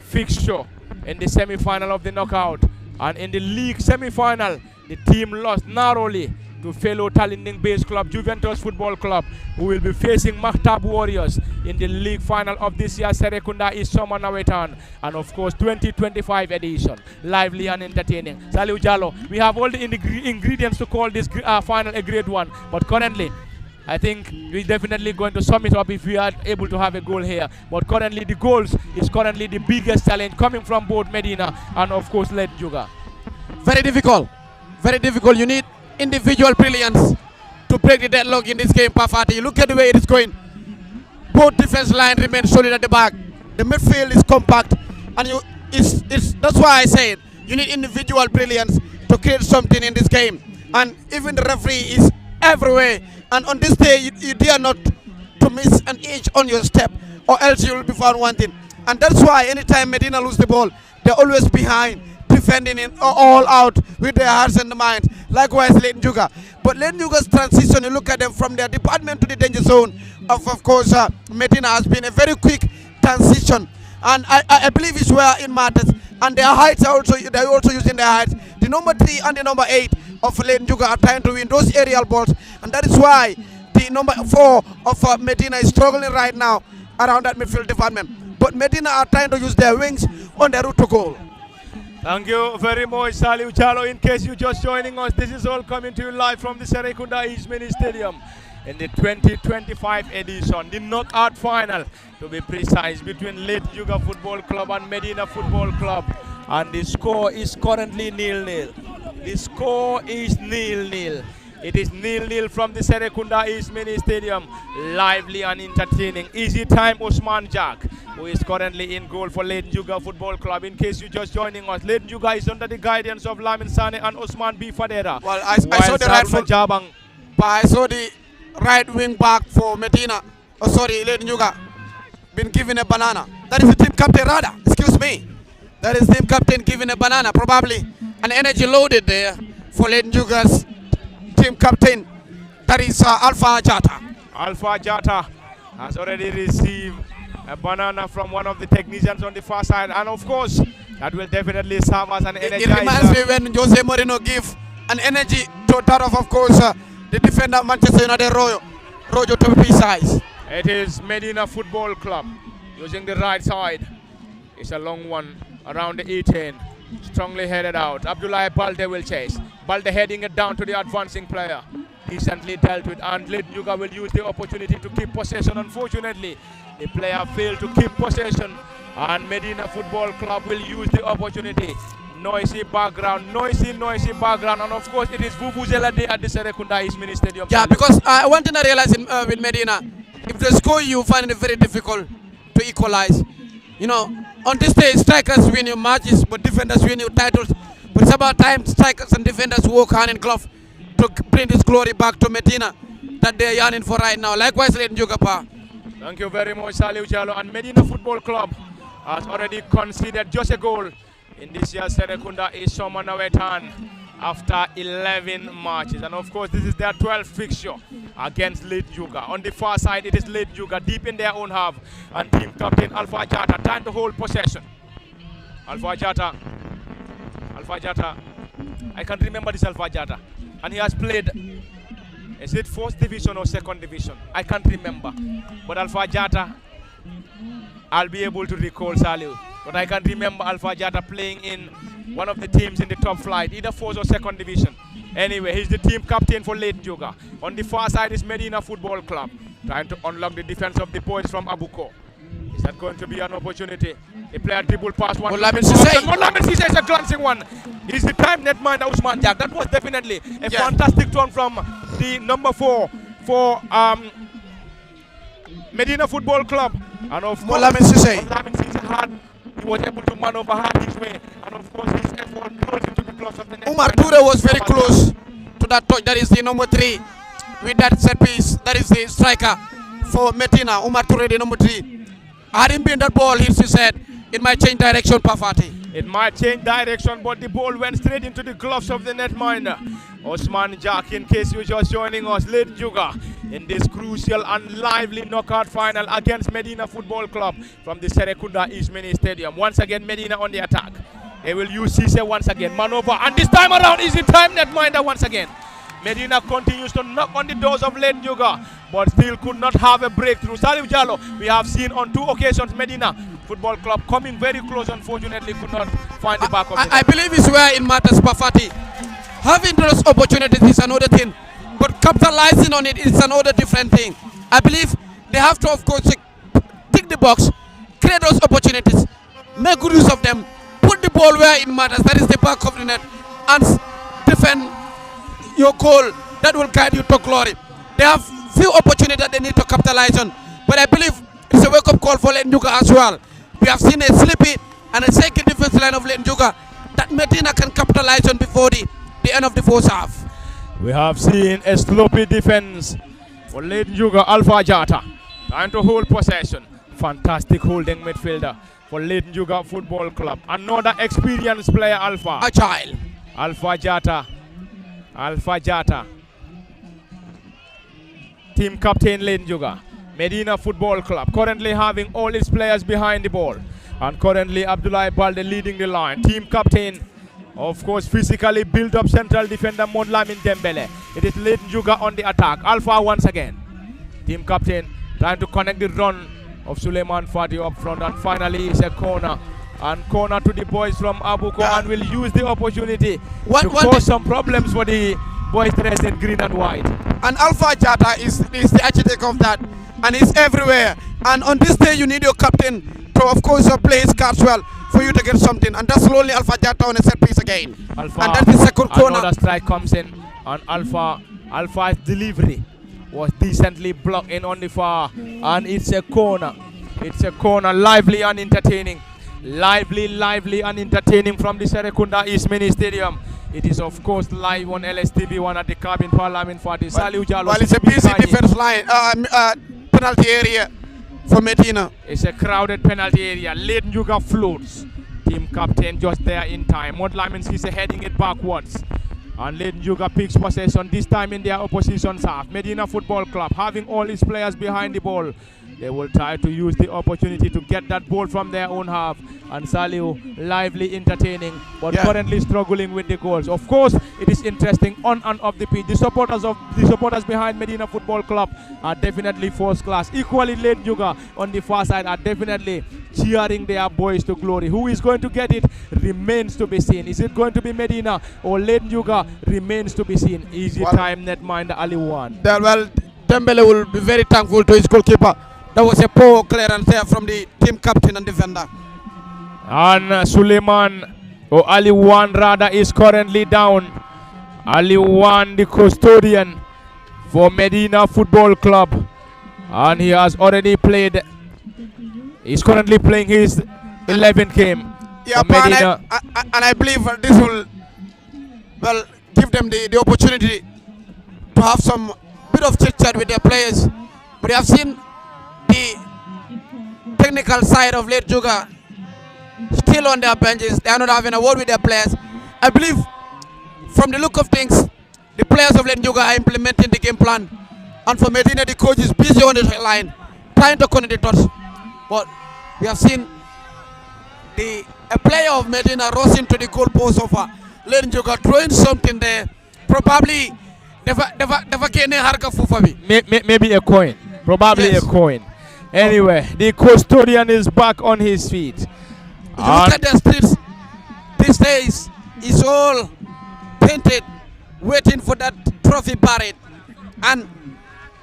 fixture in the semi-final of the knockout. And in the league semi-final, the team lost narrowly to fellow Tallinding-based club Juventus Football Club, who will be facing Mahtab Warriors in the league final of this year's Serrekunda East Summer Nawetan, and of course 2025 edition. Lively and entertaining. Saliu Jallo, we have all the ingredients to call this final a great one, but currently I think we're definitely going to sum it up if we are able to have a goal here. But currently the goals is currently the biggest challenge coming from both Medina and of course Led Juga. Very difficult. Very difficult. You need individual brilliance to break the deadlock in this game, Pafati. You look at the way it is going. Both defense line remain solid at the back. The midfield is compact, and that's why I say it. You need individual brilliance to create something in this game. And even the referee is everywhere. And on this day, you dare not to miss an inch on your step, or else you will be found wanting. And that's why anytime Medina lose the ball, they're always behind, defending it all out with their hearts and minds. Likewise, Late Juga. But Late Juga's transition, you look at them from their department to the danger zone of course, Medina has been a very quick transition. And I believe it's where it matters. And their heights are they're also using their heights. The number 3 and the number 8 of Late Juga are trying to win those aerial balls. And that is why the number 4 of Medina is struggling right now around that midfield department. But Medina are trying to use their wings on their route to goal. Thank you very much, Saliu Chalo. In case you're just joining us, this is all coming to you live from the Serrekunda East Mini Stadium in the 2025 edition, the knockout final, to be precise, between Late Juga Football Club and Medina Football Club. And the score is currently 0-0. The score is 0-0. It is 0-0 from the Serrekunda East Mini Stadium. Lively and entertaining. Easy time Osman Jack, who is currently in goal for Late Juga Football Club. In case you're just joining us, Late Juga is under the guidance of Lamin Sane and Osman B. Fadera. Well, I saw the right foot, but I saw the right wing back for Medina. Oh, sorry, Late Juga been given a banana. That is the team captain, rather. Excuse me. That is team captain given a banana. Probably an energy loaded there for Late Juga's team captain. That is Alpha Jata. Alpha Jata has already received a banana from one of the technicians on the far side, and of course that will definitely serve as an energizer. It reminds me when Jose Mourinho give an energy to that of course the defender Manchester United, Rojo to be precise. It is Medina Football Club using the right side. It's a long one around the 18, strongly headed out. Abdullah Balde will chase. Balde heading it down to the advancing player. Decently dealt with, and Late Juga will use the opportunity to keep possession. Unfortunately, the player failed to keep possession, and Medina Football Club will use the opportunity. Noisy background, noisy background, and of course it is Vuvuzela Day at the Serrekunda East Mini Stadium. Yeah, because one thing I realize with Medina, if they score you find it very difficult to equalize. You know, on this day strikers win your matches, but defenders win your titles. But it's about time strikers and defenders work hand in glove to bring this glory back to Medina that they're yearning for right now. Likewise, Late Juga. Thank you very much, Saliu Jalo. And Medina Football Club has already conceded just a goal in this year's Serrekunda East Summer Nawetan after 11 matches. And of course, this is their 12th fixture against Late Juga. On the far side, it is Late Juga deep in their own half. And team captain Alpha Jata trying to hold possession. Alpha Jata. I can't remember this Alpha Jata. And he has played, is it 4th division or 2nd division? I can't remember. But Alpha Jata, I'll be able to recall Saliu. But I can remember Alpha Jata playing in one of the teams in the top flight, either 4th or 2nd division. Anyway, he's the team captain for Late Juga. On the far side is Medina Football Club, trying to unlock the defense of the boys from Abuko. Is that going to be an opportunity? A player dribble past one. Lamin Sise is a glancing one. He's the time netminder Usman Jack. That was definitely a fantastic turn from the number 4 for Medina Football Club. And of course, Lamin Sise. He was able to maneuver hard his way. And of course, his effort close into the gloves of the net. Umar Toure was very close to that touch. That is the number 3 with that set piece. That is the striker for Medina. Umar Toure, the number 3. Had him been that ball, he said, it might change direction, Pafati. It might change direction, but the ball went straight into the gloves of the netminder. Osman Jack, in case you're just joining us, late Nguga in this crucial and lively knockout final against Medina Football Club from the Serrekunda East Mini Stadium. Once again, Medina on the attack. They will use Cisse once again. Maneuver, and this time around is the time netminder once again. Medina continues to knock on the doors of late Nguga, but still could not have a breakthrough. Salif Jallo, we have seen on 2 occasions Medina Football Club coming very close, unfortunately could not find the back of it. I believe it's where it matters, Pafati. Having those opportunities is another thing, but capitalizing on it is another different thing. I believe they have to, of course, tick the box, create those opportunities, make good use of them, put the ball where it matters, that is the back of the net, and defend your goal. That will guide you to glory. They have few opportunities that they need to capitalize on, but I believe it's a wake-up call for Nguga as well. We have seen a sleepy and a second defense line of Nguga that Medina can capitalize on before the end of the first half. We have seen a sloppy defense for late Nguga. Alpha Jata trying to hold possession. Fantastic holding midfielder for late Nguga Football Club. Another experienced player, Alpha. Agile. Alpha Jata. Team captain late Nguga. Medina Football Club currently having all its players behind the ball. And currently Abdullah Balde leading the line. Team captain, of course, physically built up central defender Modlamin Dembele. It is late Nguga on the attack. Alpha once again. Team captain trying to connect the run of Suleiman Fadi up front. And finally it's a corner. And corner to the boys from Abuko, and will use the opportunity to cause some problems for the boys dressed in green and white. And Alpha Jata is the architect of that, and he's everywhere. And on this day, you need your captain to, of course, play his cards well for you to get something. And that's slowly Alpha Jata on a set piece again. Alpha, and that's the second corner. Another strike comes in, and Alpha's delivery was decently blocked in on the far, and it's a corner. It's a corner, lively and entertaining. Lively and entertaining from the Serrekunda East Mini Stadium. It is, of course, live on LSTV1 at the cabin Parliament for the Saliu Jallo. Well, it's a busy defense line, penalty area for Medina. It's a crowded penalty area. Late Nguga floats. Team captain just there in time. Modlamin is heading it backwards. And late Nguga picks possession, this time in their opposition's half. Medina Football Club having all its players behind the ball. They will try to use the opportunity to get that ball from their own half. And Saliu lively entertaining, but currently struggling with the goals. Of course, it is interesting on and off the pitch. The supporters behind Medina Football Club are definitely first class. Equally late Nguga on the far side are definitely cheering their boys to glory. Who is going to get it remains to be seen. Is it going to be Medina or late Nguga remains to be seen. Easy time netminder Ali Wan. Well, Dembele will be very thankful to his goalkeeper. That was a poor clearance there from the team captain and defender. And Suleiman, or Ali Wan rather, is currently down. Ali Wan, the custodian for Medina Football Club. And he has already played. He's currently playing his 11th game. Yeah, Medina. And I believe this will give them the opportunity to have some bit of chit-chat with their players. But you have seen the technical side of late Nguga still on their benches. They are not having a word with their players. I believe from the look of things, the players of late Nguga are implementing the game plan. And for Medina, the coach is busy on the line, trying to connect the dots. But we have seen a player of Medina rush into the goalpost of late Nguga, throwing something there. Probably maybe a coin. Probably a coin. Anyway, the custodian is back on his feet. Look at the streets these days. It's all painted, waiting for that trophy parade. And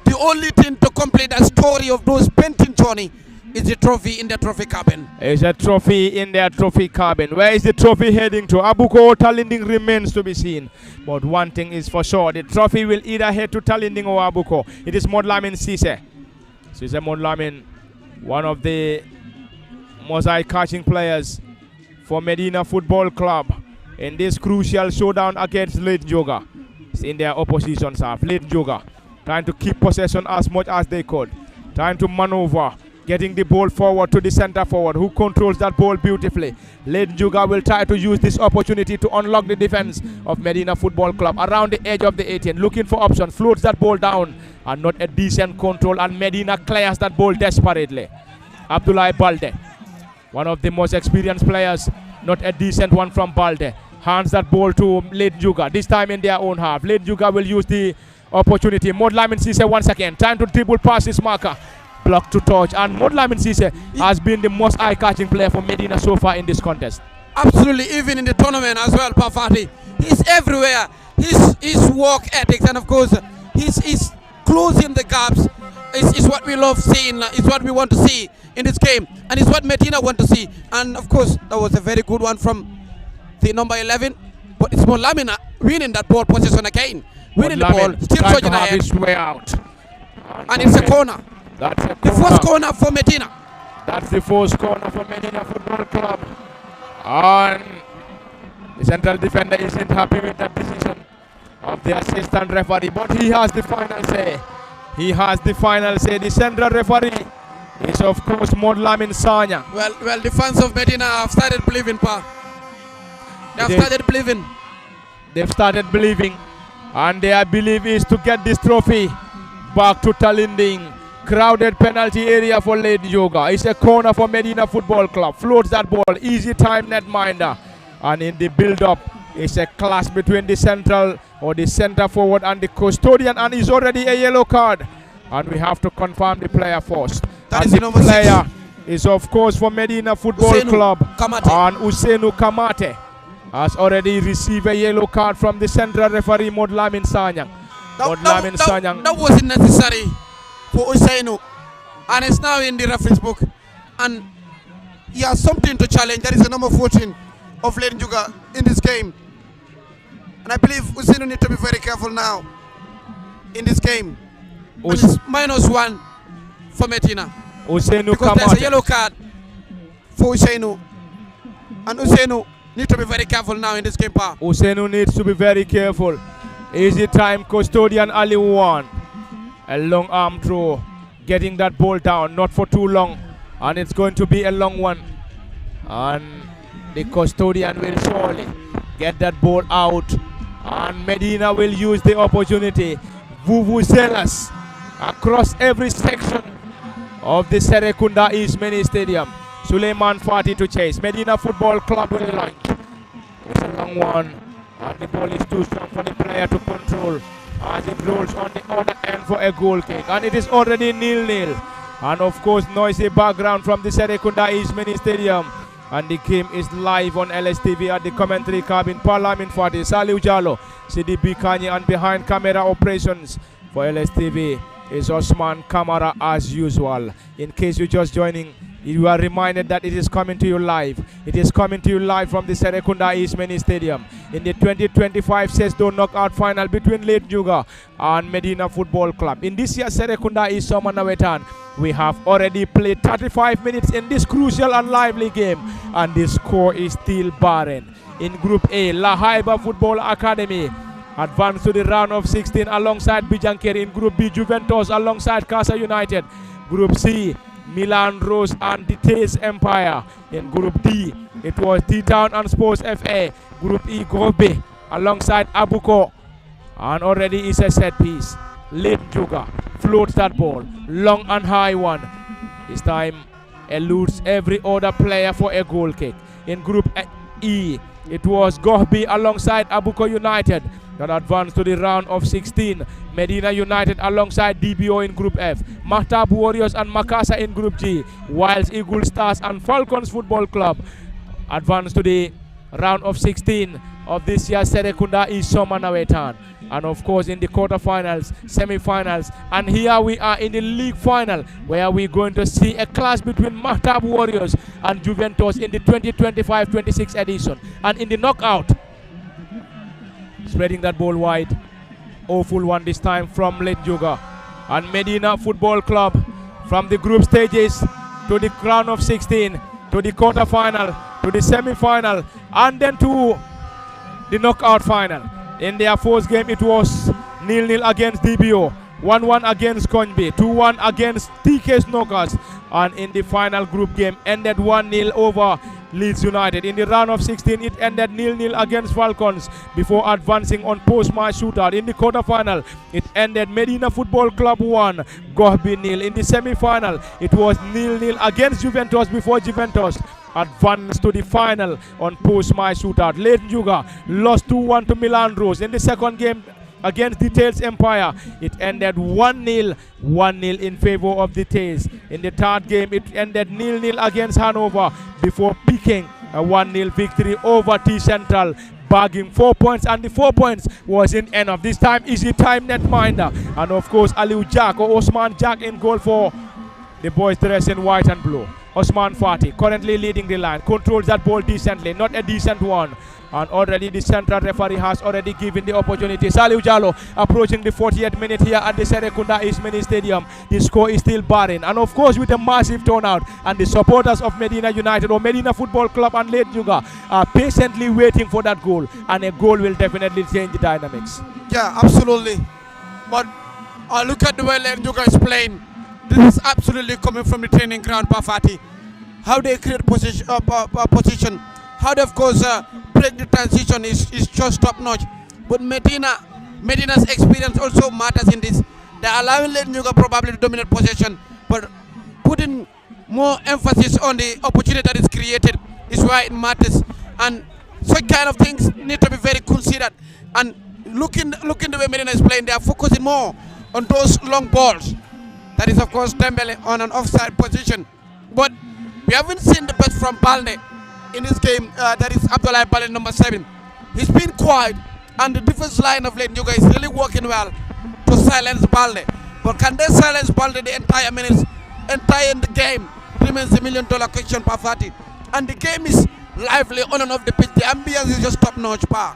the only thing to complete the story of those painting journey is the trophy in the trophy cabin. It's a trophy in their trophy cabin. Where is the trophy heading to? Abuko or Talinding remains to be seen. But one thing is for sure, the trophy will either head to Talinding or Abuko. It is Modlamin Sise. Sise Modlamin, one of the most eye-catching players for Medina Football Club in this crucial showdown against Late Njoga. It's in their opposition half. Late Njoga trying to keep possession as much as they could. Trying to maneuver. Getting the ball forward to the center forward, who controls that ball beautifully. Late Njoga will try to use this opportunity to unlock the defense of Medina Football Club around the edge of the 18, looking for options, floats that ball down, and not a decent control, and Medina clears that ball desperately. Abdullah Balde, one of the most experienced players, not a decent one from Balde, hands that ball to Late Njoga, this time in their own half. Late Njoga will use the opportunity. Modlamin Sise once again, time to dribble past his marker. Block to touch, and Modlamin Sise has been the most eye-catching player for Medina so far in this contest. Absolutely, even in the tournament as well, Pafati. He's everywhere. His work ethics and of course his closing the gaps is what we love seeing, is what we want to see in this game, and it's what Medina want to see. And of course that was a very good one from the number 11, but it's Modlamin winning that ball possession again. Winning the ball, still touching ahead. His way out. And it's a corner. That's a corner. The first corner for Medina. That's the first corner for Medina Football Club. And the central defender isn't happy with that decision of the assistant referee, but he has the final say. He has the final say. The central referee is of course Modlamin Sanya. Well, the fans of Medina have started believing, Pa. They've started believing. They've started believing, and their belief is to get this trophy back to Talinding. Crowded penalty area for Late Njoga. It's a corner for Medina Football Club. Floats that ball, easy time netminder. And in the build-up, it's a clash between the central or the center forward and the custodian, and it's already a yellow card. And we have to confirm the player first. That is the number player 6. is of course for Medina Football Club. Kamate. And Usenu Kamate has already received a yellow card from the central referee Modlamin Sanyang. That wasn't necessary for Usainu, and it's now in the referee's book, and he has something to challenge. That is the number 14 of Late Njoga in this game, and I believe Usainu need to be very careful now in this game. And it's -1 for Medina because there's a yellow card for Usainu, and Usainu need to be very careful now in this game, Pa. Usainu needs to be very careful. Easy time, custodian Ali Wan. A long arm throw, getting that ball down, not for too long, and it's going to be a long one. And the custodian will surely get that ball out, and Medina will use the opportunity. Vuvuzelas across every section of the Serrekunda East Mini Stadium. Suleiman Fati to chase. Medina Football Club will launch. It's a long one, and the ball is too strong for the player to control as it rolls on the other end for a goal kick, and it is already 0-0. And of course noisy background from the Serrekunda East Mini Stadium, and the game is live on LSTV at the commentary cabin. Parlamin Fati, Saliu Jalo, CDB Kanye, and behind camera operations for LSTV is Osman Kamara as usual. In case you're just joining, you are reminded that it is coming to you live. It is coming to you live from the Serrekunda East Mini Stadium in the 2025 CESDO knockout final between Late Njoga and Medina Football Club. In this year's Serrekunda East Summer Nawetan, we have already played 35 minutes in this crucial and lively game, and the score is still barren. In Group A, La Haiba Football Academy advanced to the round of 16 alongside Bijankeri. In Group B, Juventus alongside Casa United. Group C, Milan Rose and the Taze Empire. In Group D, it was T-Town and Sports FA. Group E, Gobe alongside Abuko, and already is a set piece. Late Njoga floats that ball, long and high one. This time eludes every other player for a goal kick. In Group E, it was Gohbi alongside Abuko United that advanced to the round of 16. Medina United alongside DBO in Group F. Mahtab Warriors and Makasa in Group G. Whilst Eagle Stars and Falcons Football Club advanced to the round of 16 of this year's Serrekunda East Summer Nawetan. And of course in the quarterfinals, semi-finals, and here we are in the league final where we're going to see a clash between Mahtab Warriors and Juventus in the 2025-26 edition. And in the knockout, spreading that ball wide, awful one this time from Nguga. And Medina Football Club from the group stages to the round of 16, to the quarterfinal, to the semi-final, and then to the knockout final. In their first game, it was 0-0 against DBO, 1-1 against Konbi, 2-1 against TK Snookers, and in the final group game, ended 1-0 over Leeds United. In the round of 16, it ended 0-0 against Falcons before advancing on post-match shootout. In the quarterfinal, it ended Medina Football Club 1, Gohbi 0. In the semi-final, it was 0-0 against Juventus before Juventus advanced to the final on post-match shootout. Late Nguga lost 2-1 to Milan Rose. In the second game against Details Empire, it ended 1-0 in favor of Details. In the third game, it ended 0-0 against Hanover before picking a 1-0 victory over T Central, bagging 4 points, and the 4 points was in end of this time easy time netminder. And of course Aliu Jack or Osman Jack in goal for the boys dressed in white and blue. Osman Fati currently leading the line, controls that ball decently, not a decent one. And already the central referee has already given the opportunity. Saliu Jallo approaching the 40th minute here at the Serrekunda East Mini Stadium. The score is still barren. And of course with a massive turnout, and the supporters of Medina United or Medina Football Club and Late Nguga are patiently waiting for that goal. And a goal will definitely change the dynamics. Yeah, absolutely. But look at the way Late Nguga is playing. This is absolutely coming from the training ground, Bafati. How they create position, how they of course break the transition is just top notch. But Medina's experience also matters in this. They're allowing Late Nguga probably to dominate possession, but putting more emphasis on the opportunity that is created is why it matters. And such kind of things need to be very considered. And looking the way Medina is playing, they are focusing more on those long balls. That is of course Dembele on an offside position. But we haven't seen the best from Balde in this game. That is Abdullah Balde, number 7. He's been quiet, and the defense line of Late Nguga is really working well to silence Balde. But can they silence Balde the entire minutes? Entire in the game remains the $1 million question, Pafati. And the game is lively on and off the pitch. The ambience is just top notch, Pa.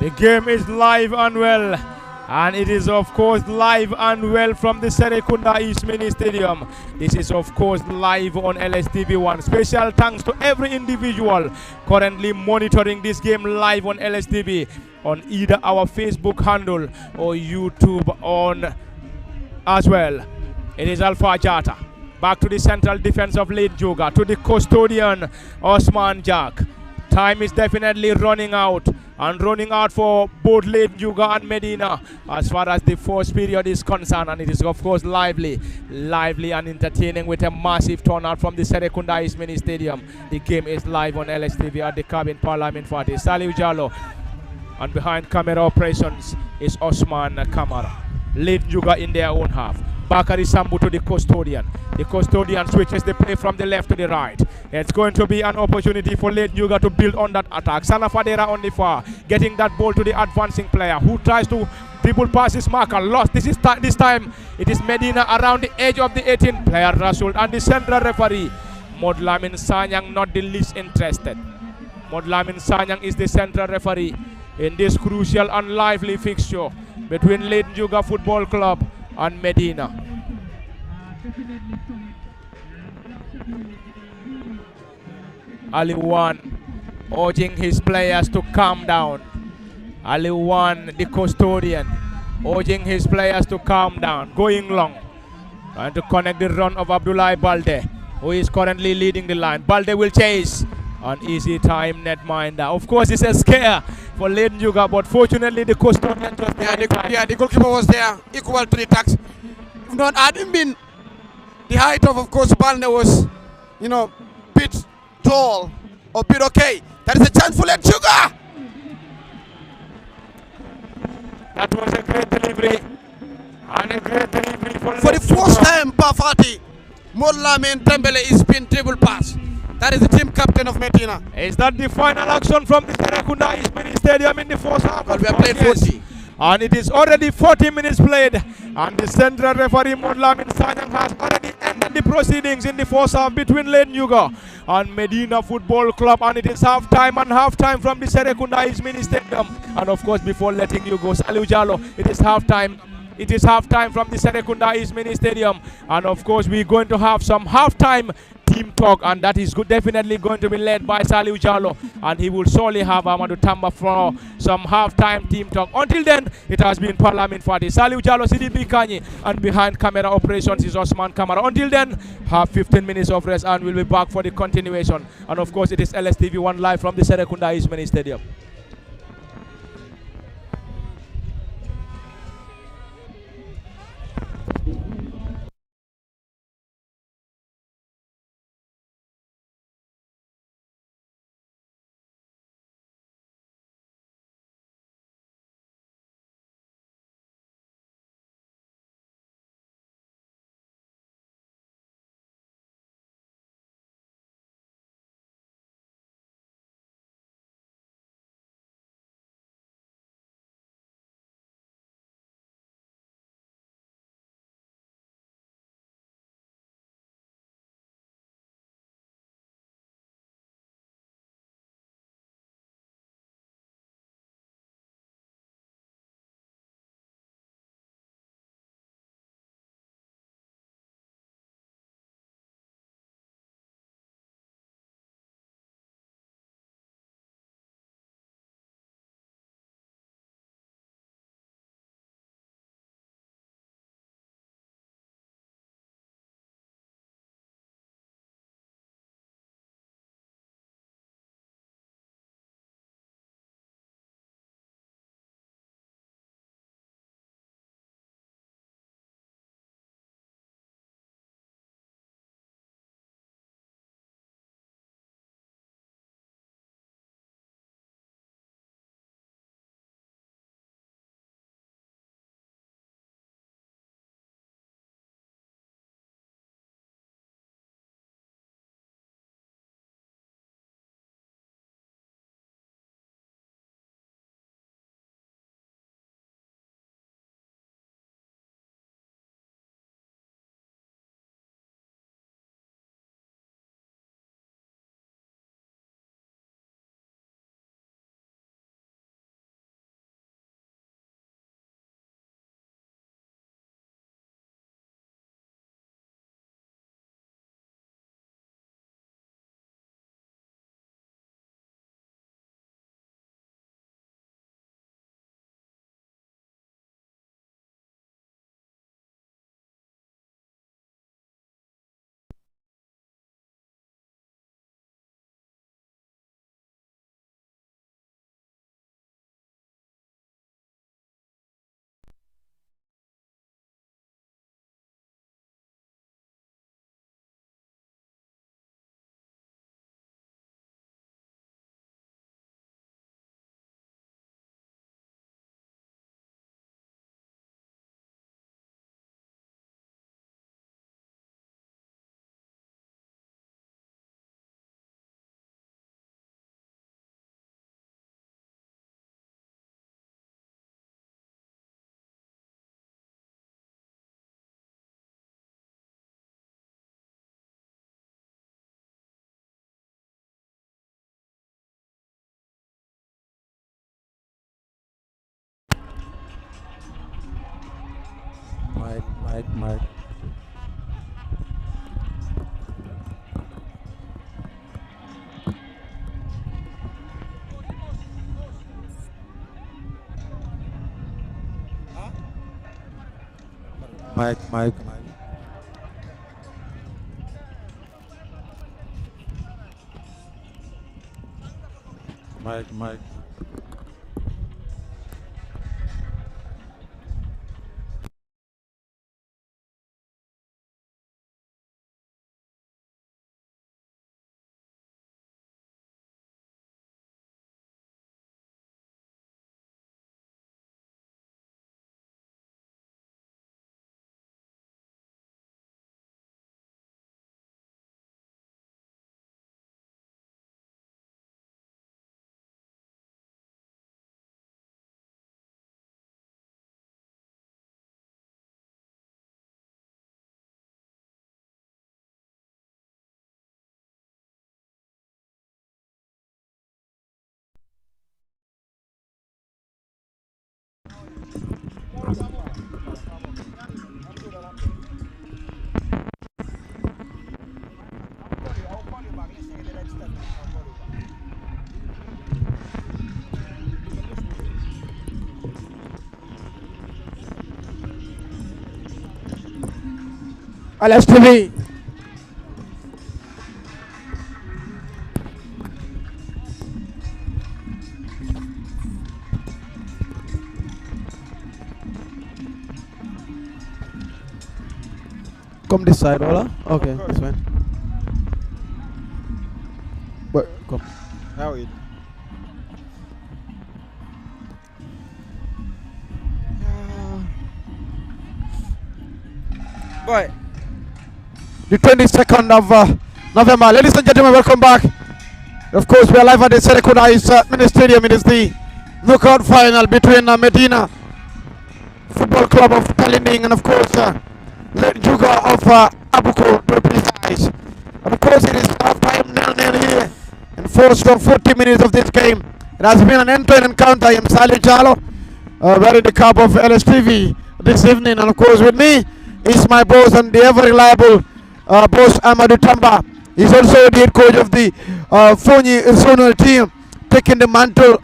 The game is live and well. And it is of course live and well from the Serrekunda East Mini Stadium. This is of course live on LSTV1. Special thanks to every individual currently monitoring this game live on LSTV on either our Facebook handle or YouTube on as well. It is Alpha Jata. Back to the central defense of Late Nguga, to the custodian Osman Jack. Time is definitely running out, and running out for both Late Nguga and Medina as far as the first period is concerned. And it is of course lively and entertaining with a massive turnout from the Serrekunda East Mini Stadium. The game is live on LSTV at the cabin Parliament Fati. Saliu Jallo, and behind camera operations is Osman Kamara. Late Nguga in their own half. Bakari Sambu to the custodian. The custodian switches the play from the left to the right. It's going to be an opportunity for Late Nguga to build on that attack. Sana Fadera on the far, getting that ball to the advancing player who tries to dribble past his marker. Lost. This time it is Medina around the edge of the 18th player Rasul, and the central referee Modlamin Sanyang not the least interested. Modlamin Sanyang is the central referee in this crucial and lively fixture between Late Nguga Football Club and Medina. Ali Wan urging his players to calm down. Ali Wan, the custodian, urging his players to calm down, going long, trying to connect the run of Abdullah Balde, who is currently leading the line. Balde will chase an easy time netminder. Of course, it's a scare for Late Nguga, but fortunately the custodian just the goalkeeper was there, equal to the tax. If not, hadn't been the height of course, Balde was, bit tall or bit okay. That is a chance for Late Nguga. That was a great delivery, and a great delivery for the first time, Bafati. Lamin Dembele is being dribble pass. That is the team captain of Medina. Is that the final action from the Serrekunda East Mini Stadium in the first half? Well, we are playing 40. And it is already 40 minutes played. And the central referee Lamin Sanyang has already ended the proceedings in the first half between Nguga and Medina Football Club. And it is half-time and half-time from the Serrekunda East Mini Stadium. And of course, before letting you go, Saliu Jallo, it is half-time. It is half-time from the Serrekunda East Mini Stadium. And of course, we're going to have some half-time team talk, and that is definitely going to be led by Saliu Jallo, and he will surely have Amadou Tamba for some half-time team talk. Until then, it has been Parliament Fadi. Saliu Jallo, CDB Kanyi, and behind camera operations is Osman Kamara. Until then, have 15 minutes of rest, and we'll be back for the continuation. And of course, it is LSTV1 live from the Serrekunda East Mini Stadium. Mike. Mike. Mike. LSTV. Come this side, Ola. Okay, this one. But come. How are you? Boy. The 22nd of November. Ladies and gentlemen, welcome back. Of course, we are live at the Serrekunda Mini Stadium. It is the knockout final between Medina Football Club of Talinding and, of course, Nguga of Abuko to be precise. And of course, it is half time 0-0 here. In first of 40 minutes of this game, it has been an end-to-end encounter. I am Salih Jalo, wearing the cap of LSTV this evening. And of course, with me is my boss and the ever reliable boss Amadou Tamba. He's also the head coach of the Fonyi zonal team, taking the mantle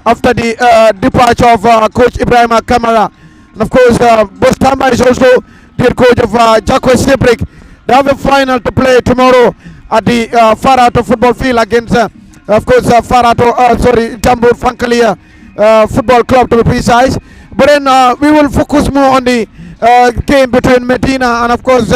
after the departure of Coach Ibrahim Kamara. And of course, boss Tamba is also the head coach of Jacques Sebrik. They have a final to play tomorrow at the Farato football field against, of course, Jambo Fankalia football club to be precise. But then we will focus more on the game between Medina and, of course,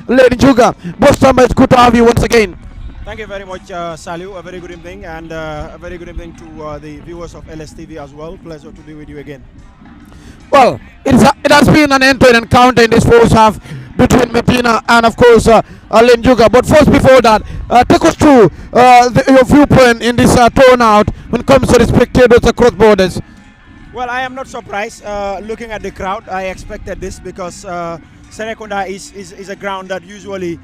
Lady Nguga. Boss Tamba, it's good to have you once again. Thank you very much, Saliu. A very good evening, and a very good evening to the viewers of LSTV as well. Pleasure to be with you again. Well, it has been an end-to-end encounter in this first half between Medina and, of course, Nguga. But first, before that, take us through your viewpoint in this turnout when it comes to the spectators across borders. Well, I am not surprised looking at the crowd. I expected this because Serrekunda is a ground that usually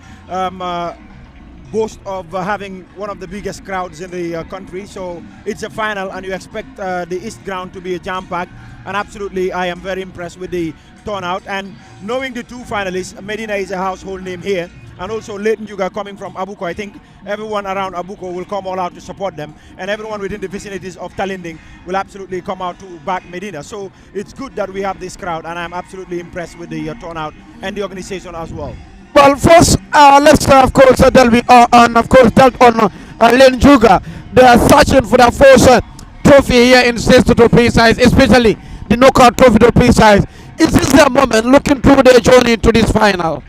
boasts of having one of the biggest crowds in the country. So it's a final, and you expect the East ground to be a jam-packed. And absolutely, I am very impressed with the turnout. And knowing the two finalists, Medina is a household name here, and also Late Nguga coming from Abuko. I think everyone around Abuko will come all out to support them, and everyone within the vicinities of Talinding will absolutely come out to back Medina. So it's good that we have this crowd, and I'm absolutely impressed with the turnout and the organization as well. Well, first, let's of course delve on Late Nguga. They are searching for their first trophy here in States to be precise, especially the knockout trophy to be precise. Is this their moment, looking through their journey to this final?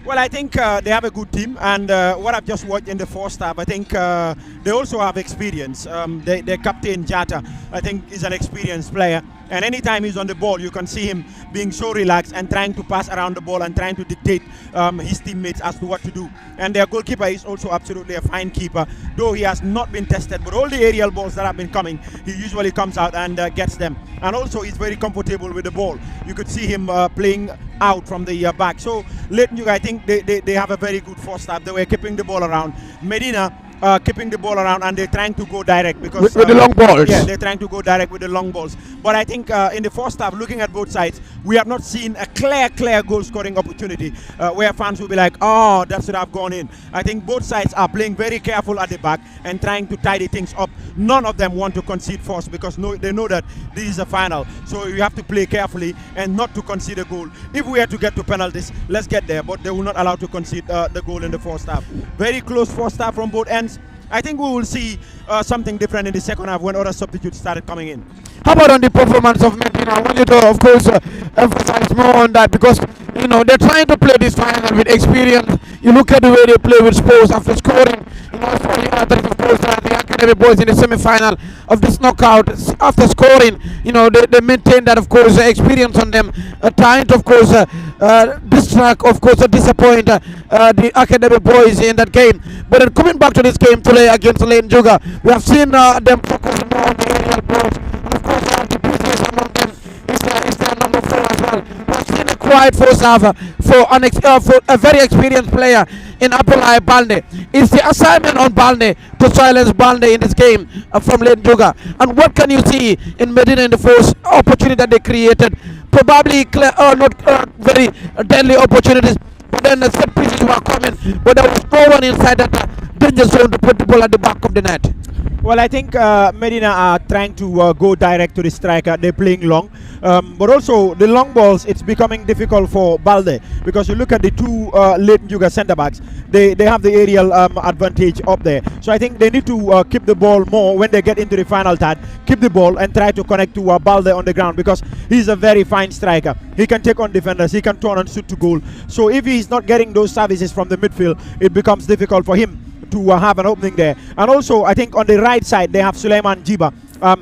Well, I think they have a good team, and what I've just watched in the first half, I think they also have experience. Their captain, Jata, I think is an experienced player, and anytime he's on the ball, you can see him being so relaxed and trying to pass around the ball and trying to dictate his teammates as to what to do. And their goalkeeper is also absolutely a fine keeper, though he has not been tested, but all the aerial balls that have been coming, he usually comes out and gets them. And also he's very comfortable with the ball. You could see him playing out from the back. So Late Nguga, I think they have a very good first half. They were keeping the ball around. Medina keeping the ball around, and they're trying to go direct because with the long balls. Yeah, they're trying to go direct with the long balls. But I think in the first half, looking at both sides, we have not seen a clear goal scoring opportunity where fans will be like, oh, that should have gone in. I think both sides are playing very careful at the back and trying to tidy things up. None of them want to concede first because they know that this is a final. So you have to play carefully and not to concede a goal. If we are to get to penalties, let's get there, but they will not allow to concede the goal in the first half. Very close first half from both ends. I think we will see something different in the second half when other substitutes started coming in. How about on the performance of Medina? I want you to, of course, emphasize more on that because, you know, they're trying to play this final with experience. You look at the way they play with Spurs after scoring, you know, for the others, of course, the academy boys in the semi-final of this knockout. After scoring, you know, they maintain that, of course, experience on them, trying to, of course, distract, of course, disappoint the academy boys in that game. But then coming back to this game today against Late Nguga, we have seen them focus more on the aerial balls. And of course, the business among them is their number 4 as well. We have seen a quiet first half for a very experienced player in Abdullah Balde. Is the assignment on Balde to silence Balde in this game from Late Nguga? And what can you see in Medina in the first opportunity that they created? Probably not very deadly opportunities, but then the set pieces were coming, but there was no one inside that danger zone to put the ball at the back of the net? Well, I think Medina are trying to go direct to the striker. They're playing long. But also, the long balls, it's becoming difficult for Balde. Because you look at the two late Nguga centre-backs, they have the aerial advantage up there. So I think they need to keep the ball more when they get into the final third. Keep the ball and try to connect to Balde on the ground. Because he's a very fine striker. He can take on defenders. He can turn and shoot to goal. So if he's not getting those services from the midfield, it becomes difficult for him to have an opening there. And also, I think on the right side, they have Suleiman Jiba.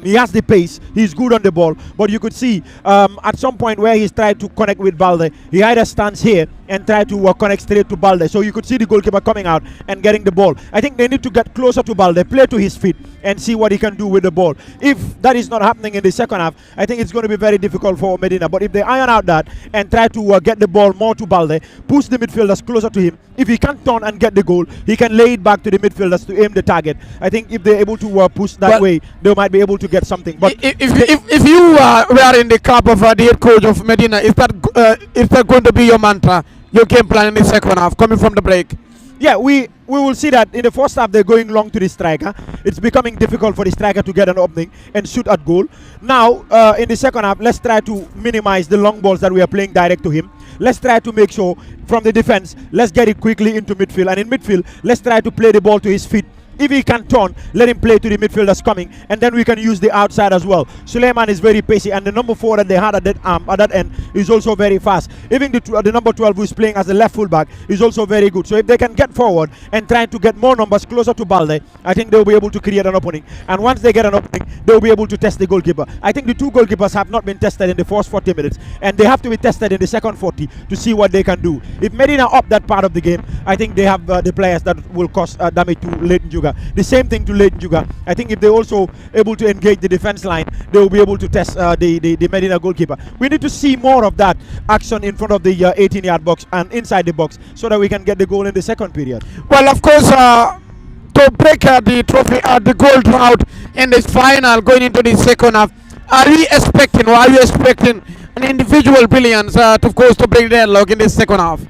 He has the pace, he's good on the ball, but you could see at some point where he's tried to connect with Balde, he either stands here and try to connect straight to Balde. So you could see the goalkeeper coming out and getting the ball. I think they need to get closer to Balde, play to his feet, and see what he can do with the ball. If that is not happening in the second half, I think it's going to be very difficult for Medina. But if they iron out that and try to get the ball more to Balde, push the midfielders closer to him, if he can't turn and get the goal, he can lay it back to the midfielders to aim the target. I think if they're able to push that way, they might be able to get something. But if you were in the cap of the head coach of Medina, is that going to be your mantra, your game plan in the second half, coming from the break? Yeah, we will see that in the first half they're going long to the striker. It's becoming difficult for the striker to get an opening and shoot at goal. Now, in the second half, let's try to minimize the long balls that we are playing direct to him. Let's try to make sure from the defense, let's get it quickly into midfield. And in midfield, let's try to play the ball to his feet. If he can turn, let him play to the midfielders coming, and then we can use the outside as well. Suleiman is very pacey, and the number 4 that they had at that end is also very fast. Even the number 12 who is playing as the left fullback is also very good. So if they can get forward and try to get more numbers closer to Balde, I think they'll be able to create an opening. And once they get an opening, they'll be able to test the goalkeeper. I think the two goalkeepers have not been tested in the first 40 minutes, and they have to be tested in the second 40 to see what they can do. If Medina up that part of the game, I think they have the players that will cause damage to late Nguga. The same thing to late Nguga. I think if they're also able to engage the defense line, they will be able to test the Medina goalkeeper. We need to see more of that action in front of the 18-yard box and inside the box so that we can get the goal in the second period. Well, of course, to break the trophy, the goal drought in this final going into the second half, are you expecting an individual brilliance of course to break the deadlock in this second half?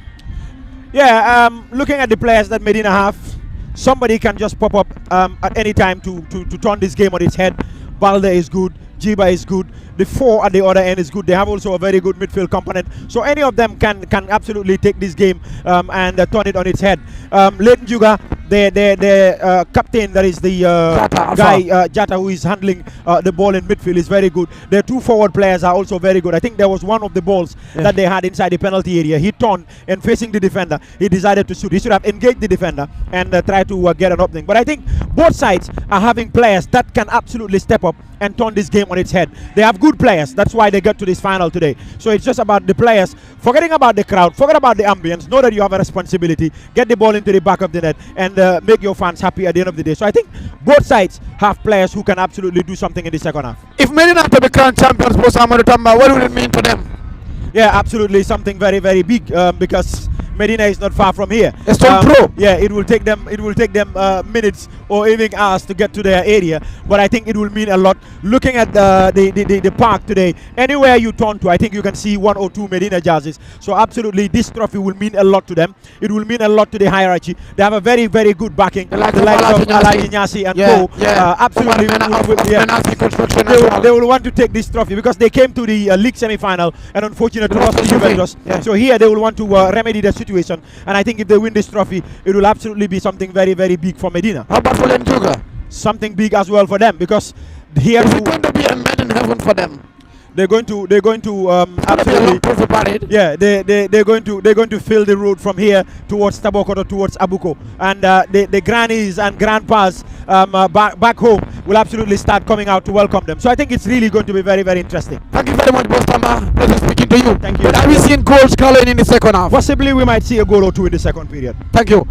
Yeah, looking at the players that Medina have, somebody can just pop up at any time to turn this game on its head. Balde is good, Jiba is good, the 4 at the other end is good. They have also a very good midfield component. So any of them can absolutely take this game and turn it on its head. Late Nguga, the captain, that is the Jata, who is handling the ball in midfield, is very good. Their 2 forward players are also very good. I think there was one of the balls that they had inside the penalty area. He turned and facing the defender, he decided to shoot. He should have engaged the defender and try to get an opening. But I think both sides are having players that can absolutely step up and turn this game on its head. They have good players. That's why they get to this final today. So it's just about the players, forgetting about the crowd, forget about the ambience, know that you have a responsibility, get the ball into the back of the net and make your fans happy at the end of the day. So I think both sides have players who can absolutely do something in the second half. If Medina to become champions, what would it mean to them? Yeah, absolutely something very, very big because Medina is not far from here. It's true. Yeah, it will take them minutes or even hours to get to their area, but I think it will mean a lot. Looking at the park today, anywhere you turn to, I think you can see 1 or 2 Medina jerseys. So absolutely, this trophy will mean a lot to them. It will mean a lot to the hierarchy. They have a very, very good backing. The likes of Alaji Nyasi and Co. Absolutely, they will want to take this trophy because they came to the league semi-final and unfortunately lost to Juventus. So here they will want to remedy the situation, and I think if they win this trophy, it will absolutely be something very, very big for Medina. How about for Nguga? Something big as well for them because here is it going to be a man in heaven for them? They're going to absolutely, yeah, they're going to fill the road from here towards Tabokoto, towards Abuko, and the grannies and grandpas back home will absolutely start coming out to welcome them. So I think it's really going to be very, very interesting. Thank you very much, Boss Tamba. Pleasure speaking to you. Thank you. But are we seeing goals coming in the second half? Possibly we might see a goal or 2 in the second period. Thank you.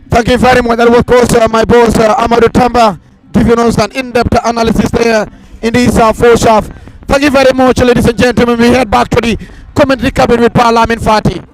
Thank you very much. That was, of course, my boss Amadou Tamba giving us an in-depth analysis there in this first half. Thank you very much, ladies and gentlemen. We head back to the commentary cabin with Parliament Fati.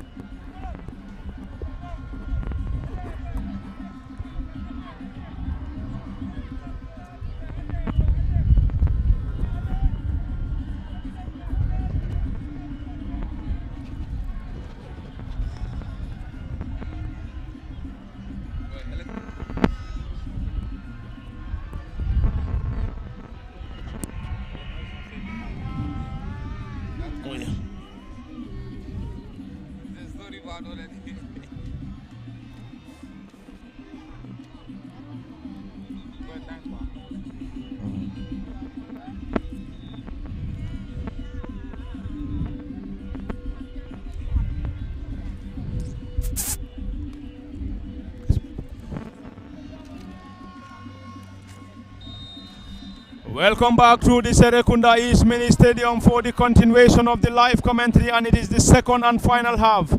Welcome back to the Serrekunda East Mini Stadium for the continuation of the live commentary, and it is the second and final half.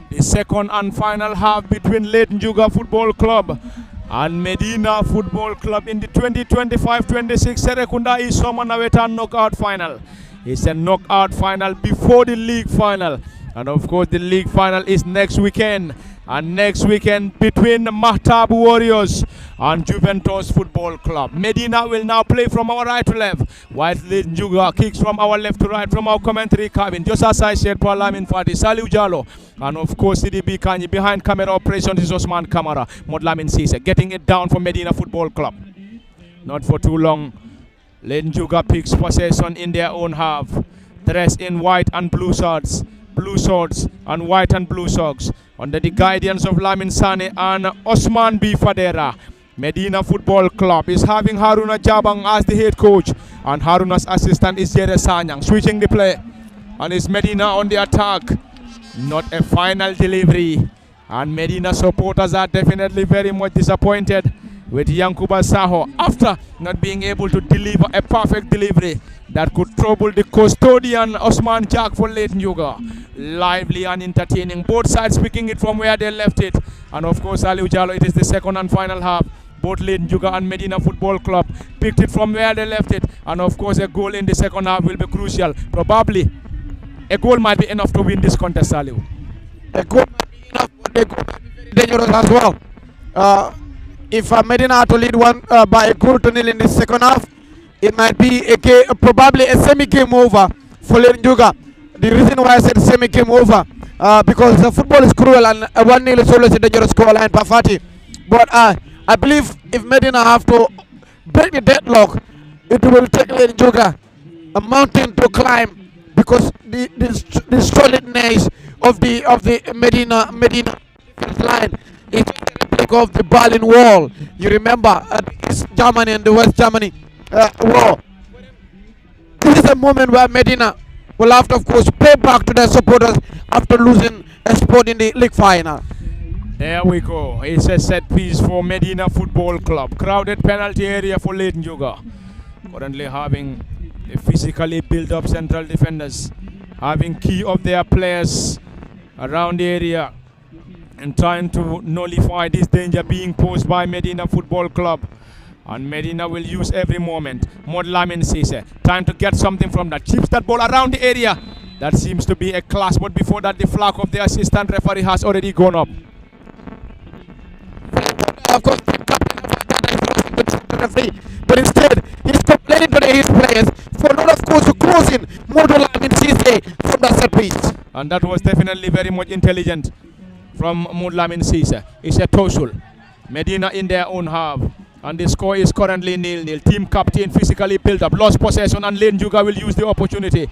The second and final half between Late Nguga Football Club and Medina Football Club in the 2025-26 Serrekunda East Summer Nawetan knockout final. It's a knockout final before the league final. And of course the league final is next weekend. And next weekend between Mahtab Warriors and Juventus Football Club. Medina will now play from our right to left, while Nguga kicks from our left to right from our commentary cabin. Just as I said, Parlamin Fati, Saliu Jalo, and of course CDB Kanyi. Behind camera operations is Osman Kamara. Modlamin Sise getting it down for Medina Football Club. Not for too long. Nguga picks possession in their own half. Dressed in white and blue shorts and white and blue socks, under the guidance of Lamin Sane and Osman B. Fadera. Medina Football Club is having Haruna Jabang as the head coach, and Haruna's assistant is Jere Sanyang. Switching the play, and it's Medina on the attack. Not a final delivery, and Medina supporters are definitely very much disappointed with Yankuba Saho after not being able to deliver a perfect delivery that could trouble the custodian Osman Jack for Late Nguga. Lively and entertaining, both sides picking it from where they left it. And of course, Aliu Jalo, it is the second and final half. Both Late Nguga and Medina Football Club picked it from where they left it. And of course, a goal in the second half will be crucial. Probably a goal might be enough to win this contest, Aliu. A goal might be enough, but a goal might be very dangerous as well. If Medina are to lead one by a goal to nil in the second half, it might be probably a semi-game over for Late Nguga. The reason why I said semi-game over, because the football is cruel and 1-0 is always a dangerous scoreline, Pafati. But I believe if Medina have to break the deadlock, it will take Late Nguga a mountain to climb, because the solidness of the Medina defense line is of the Berlin Wall. You remember East Germany and the West Germany war. This is a moment where Medina will have to, of course, pay back to their supporters after losing a spot in the league final. There we go. It's a set piece for Medina Football Club. Crowded penalty area for Late Nguga. Currently having a physically built up central defenders, having key of their players around the area, and trying to nullify this danger being posed by Medina Football Club. And Medina will use every moment. Modlamin Sise trying to get something from that. Chips that ball around the area. That seems to be a class, but before that the flag of the assistant referee has already gone up. Of course, but instead he's complaining to his players for not, of course, closing Modlamin Sise from the set piece. And that was definitely very much intelligent from Modlamin Sise. It's a total. Medina in their own half. And the score is currently 0-0. Team captain physically built up, lost possession, and Late Nguga will use the opportunity.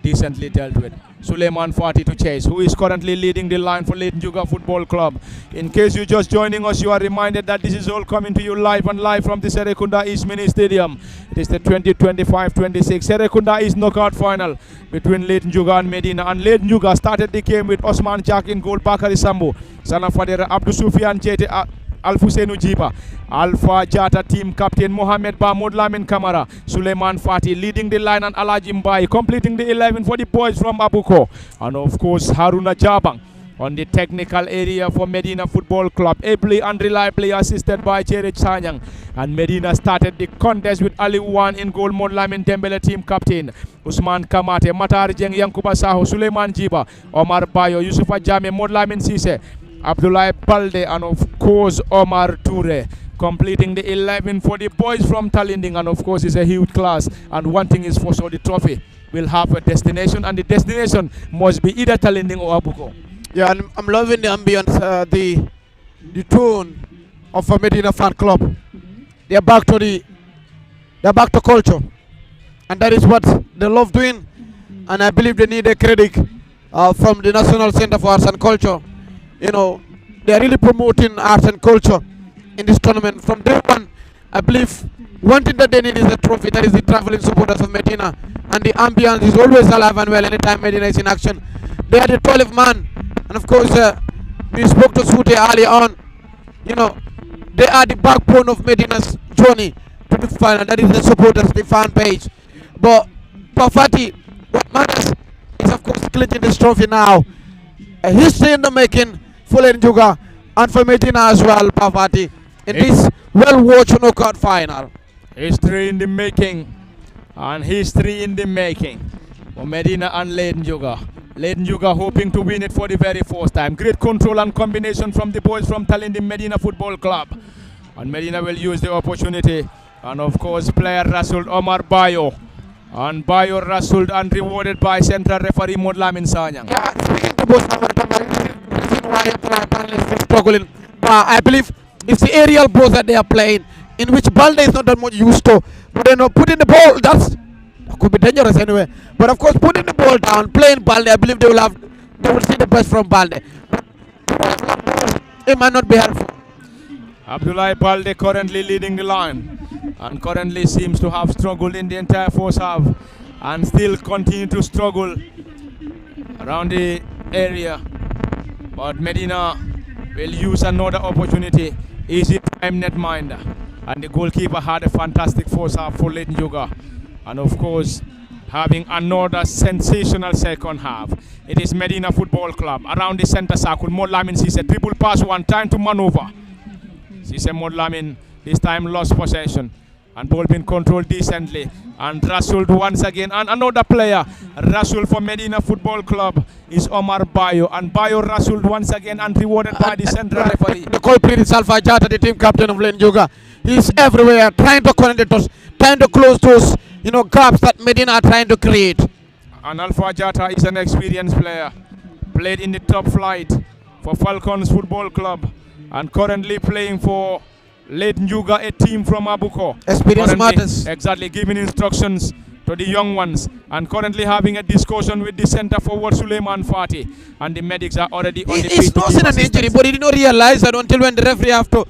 Decently dealt with. Suleiman Fati to chase, who is currently leading the line for Late Nguga Football Club. In case you're just joining us, you are reminded that this is all coming to you live from the Serrekunda East Mini Stadium. It is the 2025-26 Serrekunda East knockout final between Late Nguga and Medina. And Late Nguga started the game with Osman Jack in goal, Bakari Sambu, Sana Fadera, Abdou Soufiane Jete, Alfusenu Jiba, Alpha Jata team captain Mohamed Ba, Modlamin Kamara, Suleiman Fati leading the line, and Alhaji Mbai completing the 11 for the boys from Abuko. And of course Haruna Jabang on the technical area for Medina Football Club, ably and reliably assisted by Jere Chanyang. And Medina started the contest with Ali Wan in goal, Modlamin Dembele team captain, Usman Kamate, Matar Jeng, Yankuba Saho, Suleiman Jiba, Omar Bayo, Yusufa Jame, Modlamin Sise, Abdullah Balde, and of course Omar Toure completing the 11 for the boys from Talinding. And of course it's a huge class, and one thing is for sure, the trophy will have a destination, and the destination must be either Talinding or Abuko. Yeah, and I'm loving the ambience, the tone of a Medina fan club. They're back to culture, and that is what they love doing. And I believe they need a credit from the National Center for Arts and Culture. You know, they are really promoting arts and culture in this tournament. From day one, I believe one thing that they need is a trophy. That is the traveling supporters of Medina. And the ambience is always alive and well anytime Medina is in action. They are the 12th man. And of course, we spoke to Sute early on. You know, they are the backbone of Medina's journey. to the final. That is the supporters, the fan page. But Pafati, what matters is of course clinching this trophy now. A history in the making for Nguga and for Medina as well, Pafati, in this well-watched knockout final. History in the making, and history in the making for Medina and Nguga. Nguga hoping to win it for the very first time. Great control and combination from the boys from Talinding Medina Football Club. And Medina will use the opportunity. And of course, player wrestled Omar Bayo. And Bayo wrestled and rewarded by central referee Modlamin Sanyang. Yeah, speaking to both the reason why struggling, I believe it's the aerial balls that they are playing, in which Balde is not that much used to. But then putting the ball, that could be dangerous anyway. But of course, putting the ball down, playing Balde, I believe they will see the best from Balde. It might not be helpful. Abdullah Balde currently leading the line, and currently seems to have struggled in the entire first half, and still continue to struggle around the area. But Medina will use another opportunity. Easy time netminder, and the goalkeeper had a fantastic first half for Nguga, and of course having another sensational second half. It is Medina Football Club around the center circle. Modlamin sees a dribble pass, one time to maneuver. Sise Modlamin this time lost possession, and ball being controlled decently, and wrestled once again, and another player wrestled for Medina Football Club is Omar Bayo, and Bayo wrestled once again and rewarded by the central referee. The culprit is Alpha Jata, the team captain of Nguga. He's everywhere trying to connect us, trying to close those gaps that Medina are trying to create. And Alpha Jata is an experienced player, played in the top flight for Falcons Football Club, and currently playing for Nguga, a team from Abuko. Experience matters. Exactly, giving instructions to the young ones, and currently having a discussion with the center forward Suleiman Fati, and the medics are already on the pitch. He's not in an injury, but he did not realize that until when the referee have to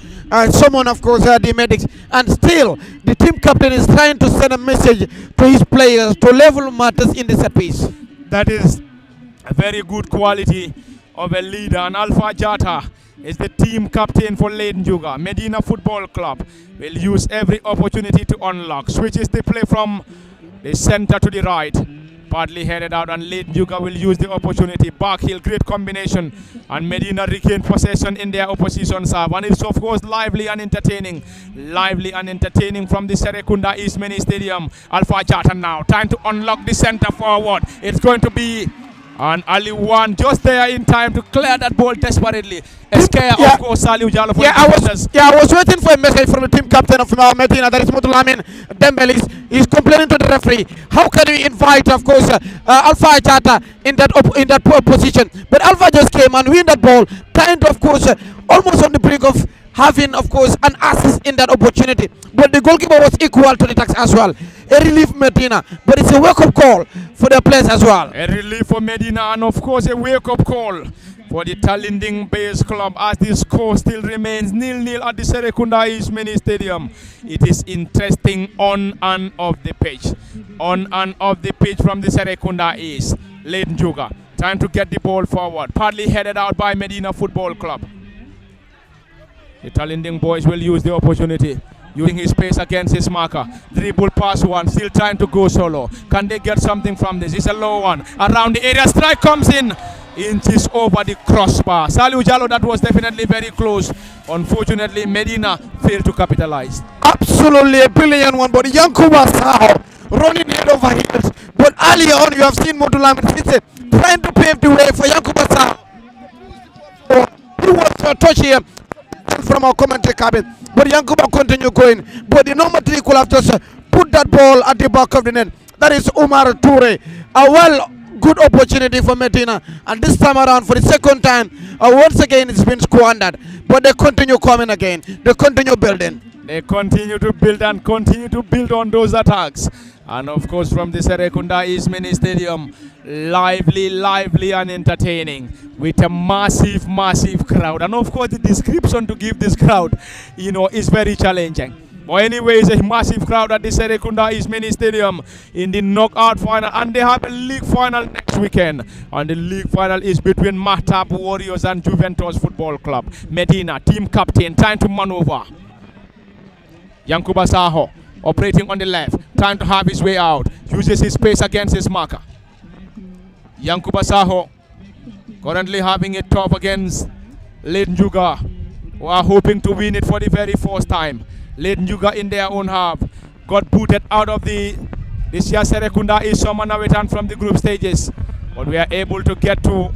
summon, of course, the medics. And still, the team captain is trying to send a message to his players to level matters in the set piece. That is a very good quality of a leader, and Alpha Jata is the team captain for Nguga. Medina Football Club will use every opportunity to unlock. Switches the play from the center to the right. Partly headed out, and Nguga will use the opportunity. Back heel, great combination, and Medina regain possession in their opposition serve. And it's of course lively and entertaining. Lively and entertaining from the Serrekunda East Mini Stadium. Alpha Jata now, time to unlock the center forward. It's going to be and Ali One just there in time to clear that ball desperately. Escare, of course, Saliu Jallo for the I was waiting for a message from the team captain of Medina, that is Mutulamin Dembele. He's complaining to the referee. How can we invite, of course, Alpha Jata in that position? But Alpha just came and win that ball, kind of course, almost on the brink of having, of course, an assist in that opportunity. But the goalkeeper was equal to the task as well. A relief Medina, but it's a wake-up call for the players as well. A relief for Medina, and of course a wake-up call for the Talinding Base Club, as the score still remains 0-0 at the Serrekunda East Mini Stadium. It is interesting on and off the pitch. On and off the pitch from the Serrekunda East. Nguga, time to get the ball forward. Partly headed out by Medina Football Club. The Talinding boys will use the opportunity, using his pace against his marker. Dribble pass one, still trying to go solo. Can they get something from this? It's a low one. Around the area, strike comes in. Inches over the crossbar. Saliu Jallo, that was definitely very close. Unfortunately, Medina failed to capitalize. Absolutely a brilliant one, but Yankuba Sao running head over heels. But earlier on, you have seen Modulam trying to pave the way for Yankuba Sao. He was a touch here from our commentary cabin, but Yankuba continue going. But the number 3 could have just put that ball at the back of the net. That is Umar Toure. Good opportunity for Medina, and this time around for the second time, once again it's been squandered. But they continue coming again. They continue building. They continue to build and continue to build on those attacks. And of course, from the Serrekunda East Mini Stadium, lively and entertaining, with a massive crowd. And of course, the description to give this crowd, is very challenging. But anyways, a massive crowd at the Serrekunda East Mini Stadium in the knockout final, and they have a league final next weekend. And the league final is between Mahtap Warriors and Juventus Football Club. Medina, team captain, time to maneuver. Yankuba Saho operating on the left, trying to have his way out, uses his space against his marker. Yankuba Saho currently having it tough against Late Nguga, who are hoping to win it for the very first time. Late Nguga in their own half got booted out of this year. Serrekunda is summoned away from the group stages, but we are able to get to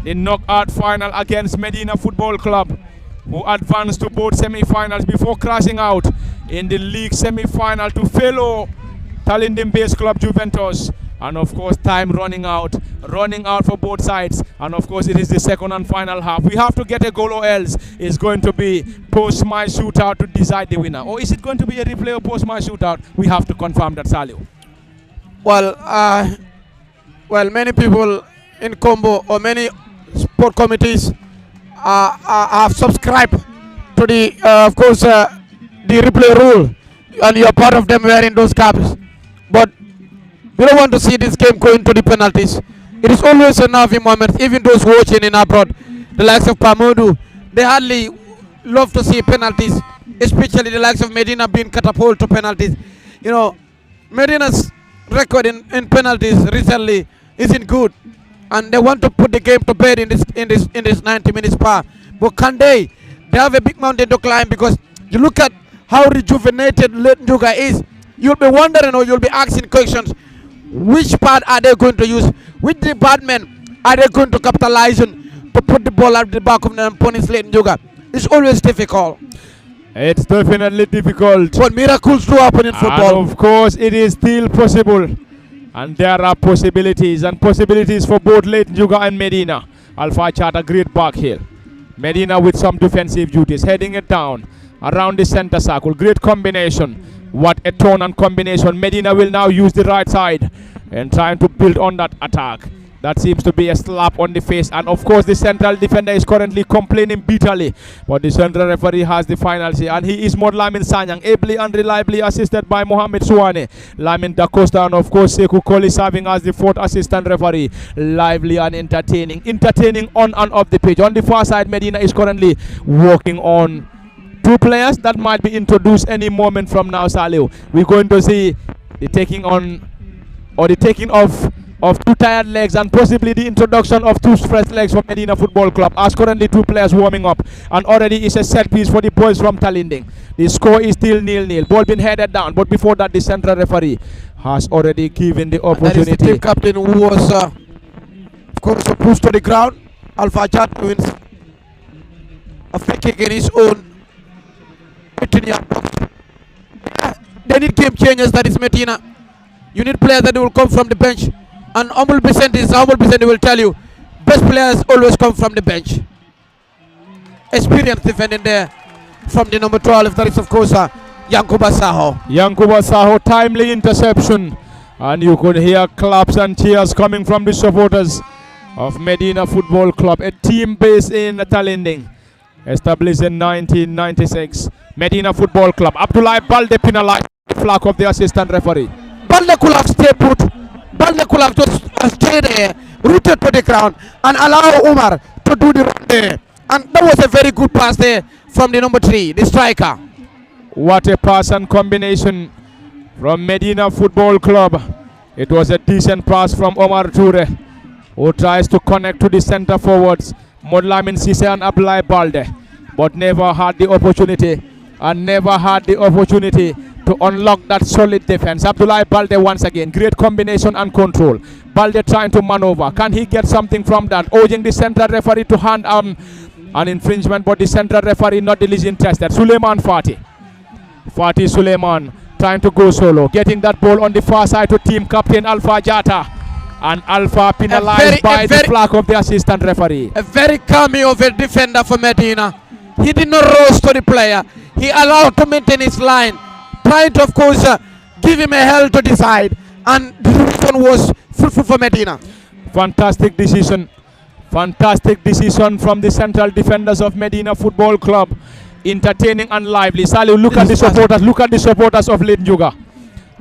the knockout final against Medina Football Club, who advanced to both semi-finals before crashing out in the league semi-final to fellow Talindin-based club Juventus. And of course, time running out for both sides. And of course, it is the second and final half. We have to get a goal, or else it's going to be post-match shootout to decide the winner. Or is it going to be a replay or post-match shootout? We have to confirm that, Salio. Well, many people in Combo or many sport committees have subscribed to the, of course, the replay rule, and you're part of them wearing those caps. But we don't want to see this game going to the penalties. It is always a nervy moment. Even those watching in abroad, the likes of Pamudu, they hardly love to see penalties, especially the likes of Medina being catapulted to penalties. You know, Medina's record in penalties recently isn't good, and they want to put the game to bed in this 90 minutes par. But can they? They have a big mountain to climb, because you look at how rejuvenated Nguga is. You'll be wondering, or you'll be asking questions. Which part are they going to use? Which department are they going to capitalize on to put the ball at the back of the opponent's late Nguga? It's always difficult. It's definitely difficult. But miracles do happen in football. And of course, it is still possible. And there are possibilities, and possibilities for both late Nguga and Medina. Alpha Chata, great back heel. Medina with some defensive duties, heading it down around the center circle. Great combination. What a turn and combination. Medina will now use the right side and trying to build on that attack. That seems to be a slap on the face. And of course, the central defender is currently complaining bitterly. But the central referee has the final say. And he is Mod Lamin Sanyang, ably and reliably assisted by Mohamed Suwane. Lamin Da Costa, and of course, Sekou Koli serving as the fourth assistant referee. Lively and entertaining. Entertaining on and off the pitch. On the far side, Medina is currently working on two players that might be introduced any moment from now, Salio. We're going to see the taking on, or the taking off of two tired legs, and possibly the introduction of two fresh legs from Medina Football Club, as currently two players warming up, and already is a set piece for the boys from Talinding. The score is still 0-0. Ball been headed down, but before that, the central referee has already given the opportunity. That is the team captain who was, of course, pushed to the ground. Alpha Chat wins a free kick in his own 18-yard box. They need game changers, that is Medina. You need players that will come from the bench. And Humble Vicente will tell you, best players always come from the bench. Experienced defending there from the number 12, that is of course Yankuba Saho. Yankuba Saho, timely interception. And you could hear claps and cheers coming from the supporters of Medina Football Club, a team based in Talinding, established in 1996. Medina Football Club. Abdullah Balde penalized the flag of the assistant referee. Balde could have stayed put. Balde could have just stayed there, rooted to the ground, and allow Umar to do the run there. And that was a very good pass there from the number 3, the striker. What a pass and combination from Medina Football Club. It was a decent pass from Omar Toure, who tries to connect to the center forwards, Modlamin Sise and Abdullah Balde, but never had the opportunity. And never had the opportunity to unlock that solid defense. Abdullah Balde once again, great combination and control. Balde trying to maneuver. Can he get something from that? Urging the central referee to hand an infringement, but the central referee not the least interested. Suleiman Fatih Suleiman trying to go solo, getting that ball on the far side to team captain Alpha Jata. And Alpha penalized by the flag of the assistant referee. A very cameo of a defender for Medina. He did not rose to the player. He allowed to maintain his line, trying to, of course, give him a hell to decide. And the decision was fruitful for Medina. Fantastic decision. Fantastic decision from the central defenders of Medina Football Club. Entertaining and lively. Salu, look at the supporters. Look at the supporters of Late Nguga.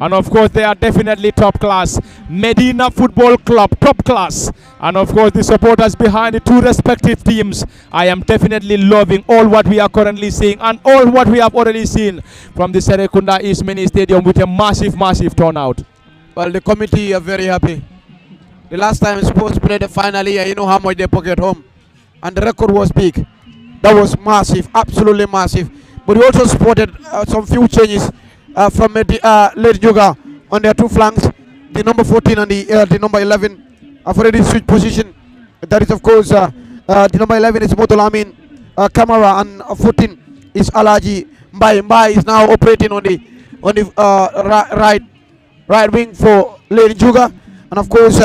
And of course, they are definitely top class. Medina Football Club, top class. And of course, the supporters behind the two respective teams. I am definitely loving all what we are currently seeing and all what we have already seen from the Serrekunda East Mini Stadium with a massive, massive turnout. Well, the committee are very happy. The last time sports played the final here, you know how much they pocket home. And the record was big. That was massive, absolutely massive. But we also spotted some few changes from Lady Nguga on their two flanks. The number 14 and the number 11 have already switched position. That is, of course, the number 11 is Motolamin Kamara, and 14 is Alaji Mbai. Mbai is now operating on the right wing for Lady Nguga, and of course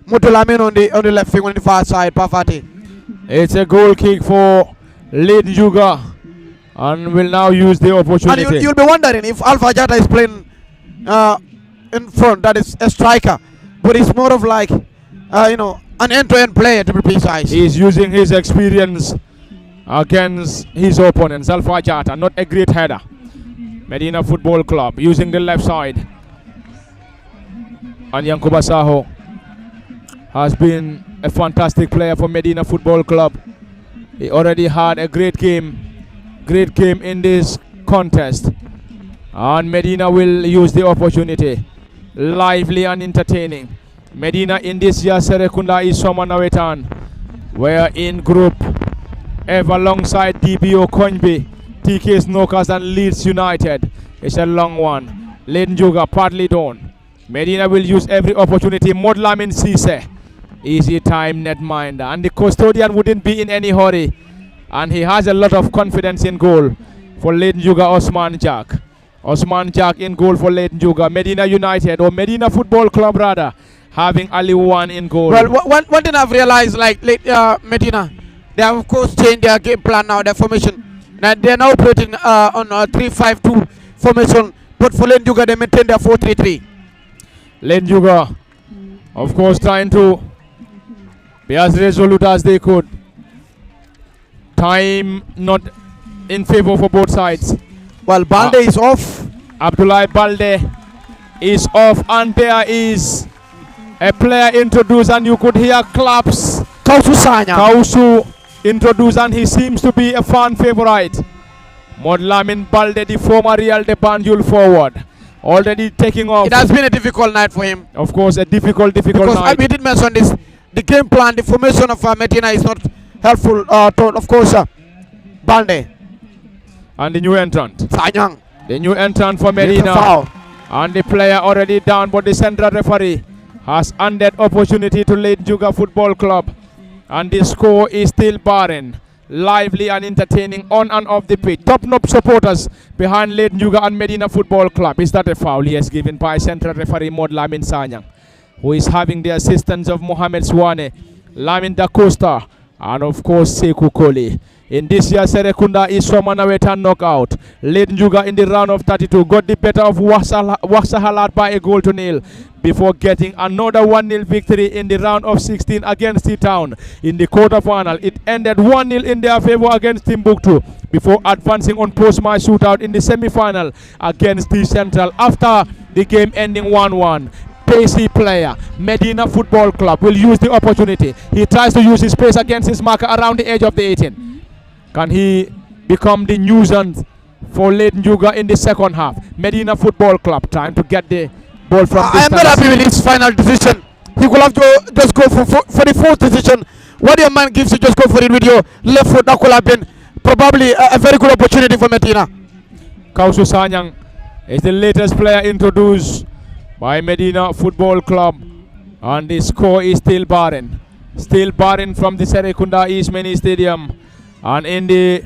Motolamin on the left wing on the far side. Pafati. It's a goal kick for Lady Nguga. And will now use the opportunity. And you'll be wondering if Alpha Jata is playing in front, that is a striker. But it's more of like, an end-to-end player, to be precise. He's using his experience against his opponents. Alpha Jata, not a great header. Medina Football Club using the left side. And Yankuba Saho has been a fantastic player for Medina Football Club. He already had a great game in this contest, and Medina will use the opportunity. Lively and entertaining. Medina in this year Serrekunda is Somanawetan. We're in Group F alongside DBO Konbi, TK Snokers and Leeds United. It's a long one. Lady Nguga partly done. Medina will use every opportunity. Modlamin Sise, easy time netminder, and the custodian wouldn't be in any hurry. And he has a lot of confidence in goal for Lady Nguga Osman Jack. Osman Jack in goal for Lady Nguga. Medina United, or Medina Football Club rather, having Ali One in goal. Well, one thing I've realized, like Medina, they have of course changed their game plan now, their formation. Now they're now operating on a 3-5-2 formation, but for Lady Nguga they maintain their 4-3-3. Lady Nguga, of course, trying to be as resolute as they could. Time not in favor for both sides. Well, Balde is off. Abdullah Balde is off, and there is a player introduced, and you could hear claps. Kausu Sanya. Kausu introduced, and he seems to be a fan favorite. Modlamin Balde, the former Real de Banjul forward, already taking off. It has been a difficult night for him. Of course, a difficult because night. We did mention this. The game plan, the formation of Medina is not helpful of course, Balde. And the new entrant. Sanyang. The new entrant for Medina. And the player already down, but the central referee has handed opportunity to Lady Nguga Football Club. And the score is still barren. Lively and entertaining on and off the pitch. Top-notch supporters behind Lady Nguga and Medina Football Club. Is that a foul? Yes, given by central referee Mod Lamin Sanyang, who is having the assistance of Mohamed Swane, Lamin Da Costa, and of course Sekou Koli. In this year Serrekunda is Somanawetan knockout. Lady Nguga in the round of 32 got the better of Waxahalat by a goal to nil before getting another 1-0 victory in the round of 16 against T-Town. In the quarter-final, it ended 1-0 in their favor against Timbuktu before advancing on post-match shootout in the semi-final against T-Central after the game ending 1-1. Pacey player, Medina Football Club, will use the opportunity. He tries to use his pace against his marker around the edge of the 18. Can he become the nuisance for Lady Nguga in the second half? Medina Football Club trying to get the ball from distance. I am not happy with his final decision. He could have to just go for the fourth decision. What your man gives you, just go for it with your left foot. That could have been probably a very good opportunity for Medina. Kausu Sanyang is the latest player introduced by Medina Football Club, and the score is still barren. Still barren from the Serrekunda East Mini Stadium. And in the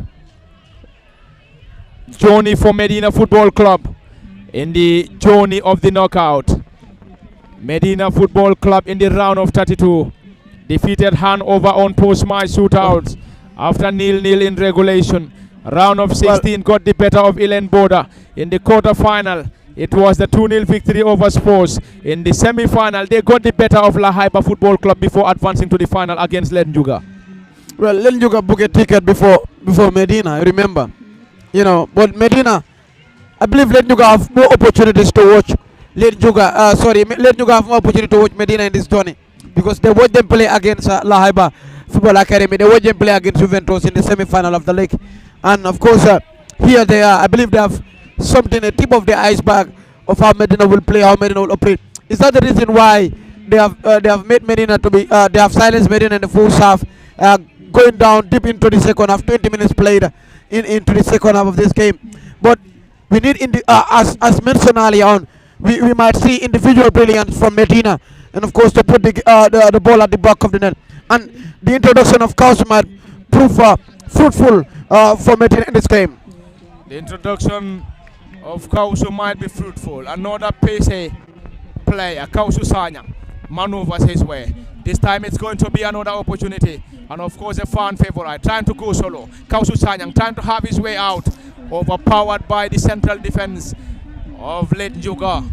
journey for Medina Football Club, in the journey of the knockout, Medina Football Club in the round of 32 defeated Hanover on post-match shootouts after 0-0 in regulation. Round of 16 got the better of Ilen Boda. In the quarter-final, it was the 2-0 victory over Sports. In the semi-final, they got the better of La Haiba Football Club before advancing to the final against Lady Nguga. Well, Lady Nguga booked a ticket before Medina, I remember. But Medina, I believe Lady Nguga have more opportunities to watch let Nguga have more opportunity to watch Medina in this journey, because they watch them play against La Haiba Football Academy. They watch them play against Juventus in the semi-final of the league, and of course here they are. I believe they have something, a tip of the iceberg of how Medina will play, how Medina will operate. Is that the reason why they have made Medina to be they have silenced Medina in the first half, going down deep into the second half? 20 minutes played into the second half of this game, but we need as mentioned earlier on, we might see individual brilliance from Medina, and of course to put the ball at the back of the net, and the introduction of Kausu might prove fruitful for Medina in this game. The introduction of Kausu might be fruitful. Another pacey player, Kausu Sanyang, maneuvers his way. This time it's going to be another opportunity, and of course a fan favorite, trying to go solo. Kausu Sanyang trying to have his way out, overpowered by the central defense of late Nguga.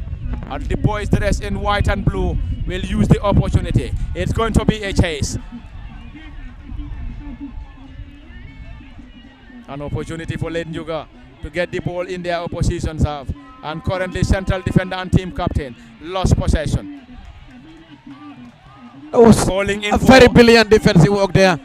And the boys dressed in white and blue will use the opportunity. It's going to be a chase. An opportunity for late Nguga to get the ball in their opposition's half. And currently central defender and team captain lost possession. It was Falling in a very brilliant defensive work there.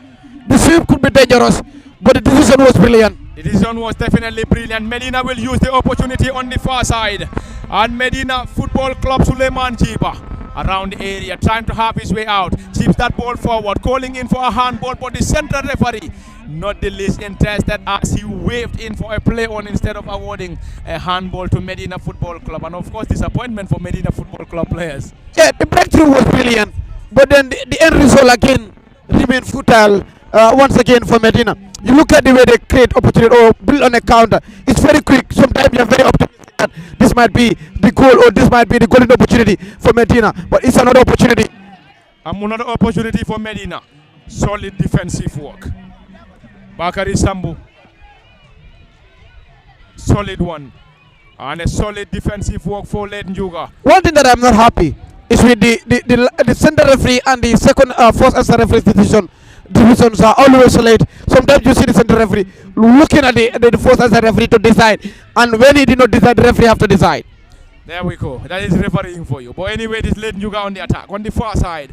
The sweep could be dangerous, but the decision was brilliant. The decision was definitely brilliant. Medina will use the opportunity on the far side. And Medina Football Club Suleiman Jiba around the area, trying to have his way out. Chips that ball forward, calling in for a handball, but the central referee not the least interested as he waved in for a play on instead of awarding a handball to Medina Football Club. And of course, disappointment for Medina Football Club players. Yeah, the breakthrough was brilliant, but then the end result again remained futile once again for Medina. You look at the way they create opportunity or build on a counter. It's very quick. Sometimes you're very optimistic that this might be the goal or this might be the golden opportunity for Medina, but it's another opportunity. Another opportunity for Medina. Solid defensive work. Bakari Sambu. Solid one. And a solid defensive work for Led Nguga. One thing that I'm not happy is with the center referee and the second first and referee's decisions are always late. Sometimes you see the center referee looking at the first and referee to decide, and when he did not decide, the referee have to decide. There we go. That is refereeing for you. But anyway, this Led Nguga on the attack. On the far side,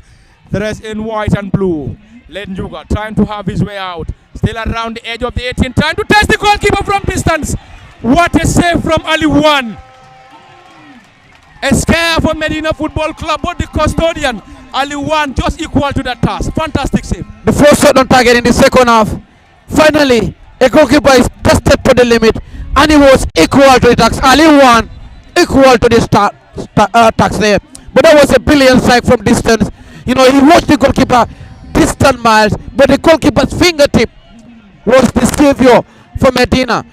dressed in white and blue. Led Nguga trying to have his way out. Still around the edge of the 18, trying to test the goalkeeper from distance. What a save from Ali Wan. A scare for Medina Football Club, but the custodian, Ali Wan, just equal to that task. Fantastic save. The first shot on target in the second half. Finally, a goalkeeper is tested to the limit, and he was equal to the task. Ali Wan equal to the task there. But that was a brilliant strike from distance. You know, he watched the goalkeeper distant miles, but the goalkeeper's fingertip was the savior for Medina.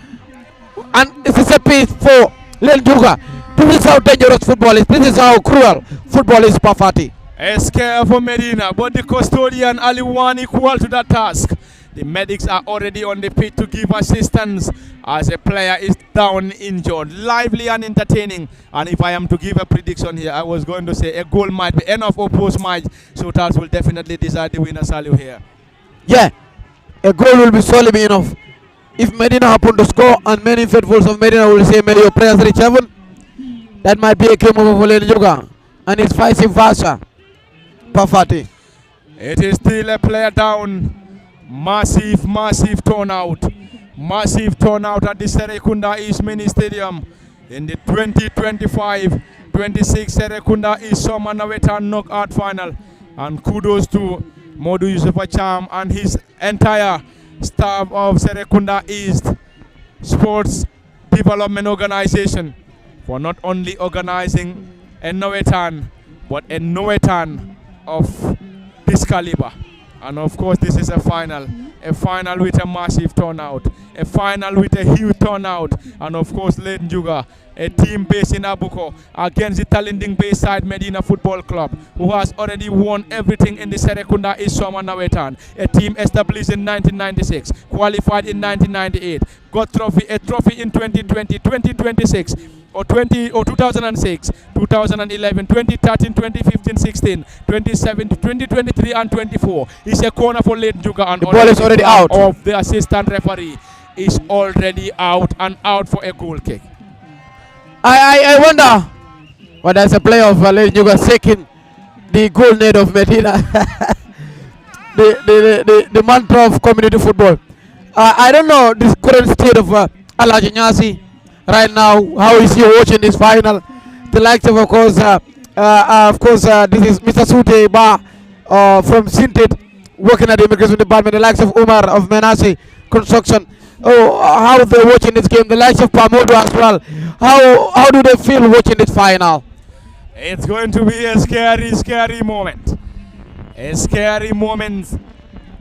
And this is a piece for Lel Nguga. This is how dangerous football is. This is how cruel football is, Pafati. A scare for Medina, but the custodian Ali Wan equal to that task. The medics are already on the pitch to give assistance as a player is down injured. Lively and entertaining. And if I am to give a prediction here, I was going to say a goal might be enough or post match. Shootouts will definitely decide the winner, Salih, here. Yeah, a goal will be solely enough. If Medina happen to score, and many faithfuls of Medina will say, may your prayers reach heaven, that might be a game over for Lel Nguga. And it's vice versa. Pafati. It is still a player down. Massive turnout. Massive turnout at the Serrekunda East Mini Stadium in the 2025-26 Serrekunda East Summer Nawetan Knockout Final. And kudos to Modu Yusufa Cham and his entire staff of Serrekunda East Sports Development Organization for not only organizing a Nawetan, but a Nawetan of this caliber. And of course, this is a final with a massive turnout, a final with a huge turnout, and of course, Led Nguga, a team based in Abuko, against the Talinding Bayside Medina Football Club, who has already won everything in the Serrekunda East Summer Nawetan, a team established in 1996, qualified in 1998, got a trophy in 2020, 2026, or 2006, 2011, 2013, 2015, 16, 2017, 2023, and 24. It's a corner for Led Nguga, and the ball is already out. Of the assistant referee is already out and out for a goal kick. I wonder But there's a player of Nguga shaking the goal net of Medina. the mantra of community football. I don't know this current state of Alaji Nyasi right now. How is he watching this final? The likes of course, this is Mr. Sute Ba from Sintit, working at the immigration department. The likes of Umar of Menasi Construction. Oh, how they're watching this game. The likes of Pamodo as well. How do they feel watching this final? It's going to be a scary moment. A scary moment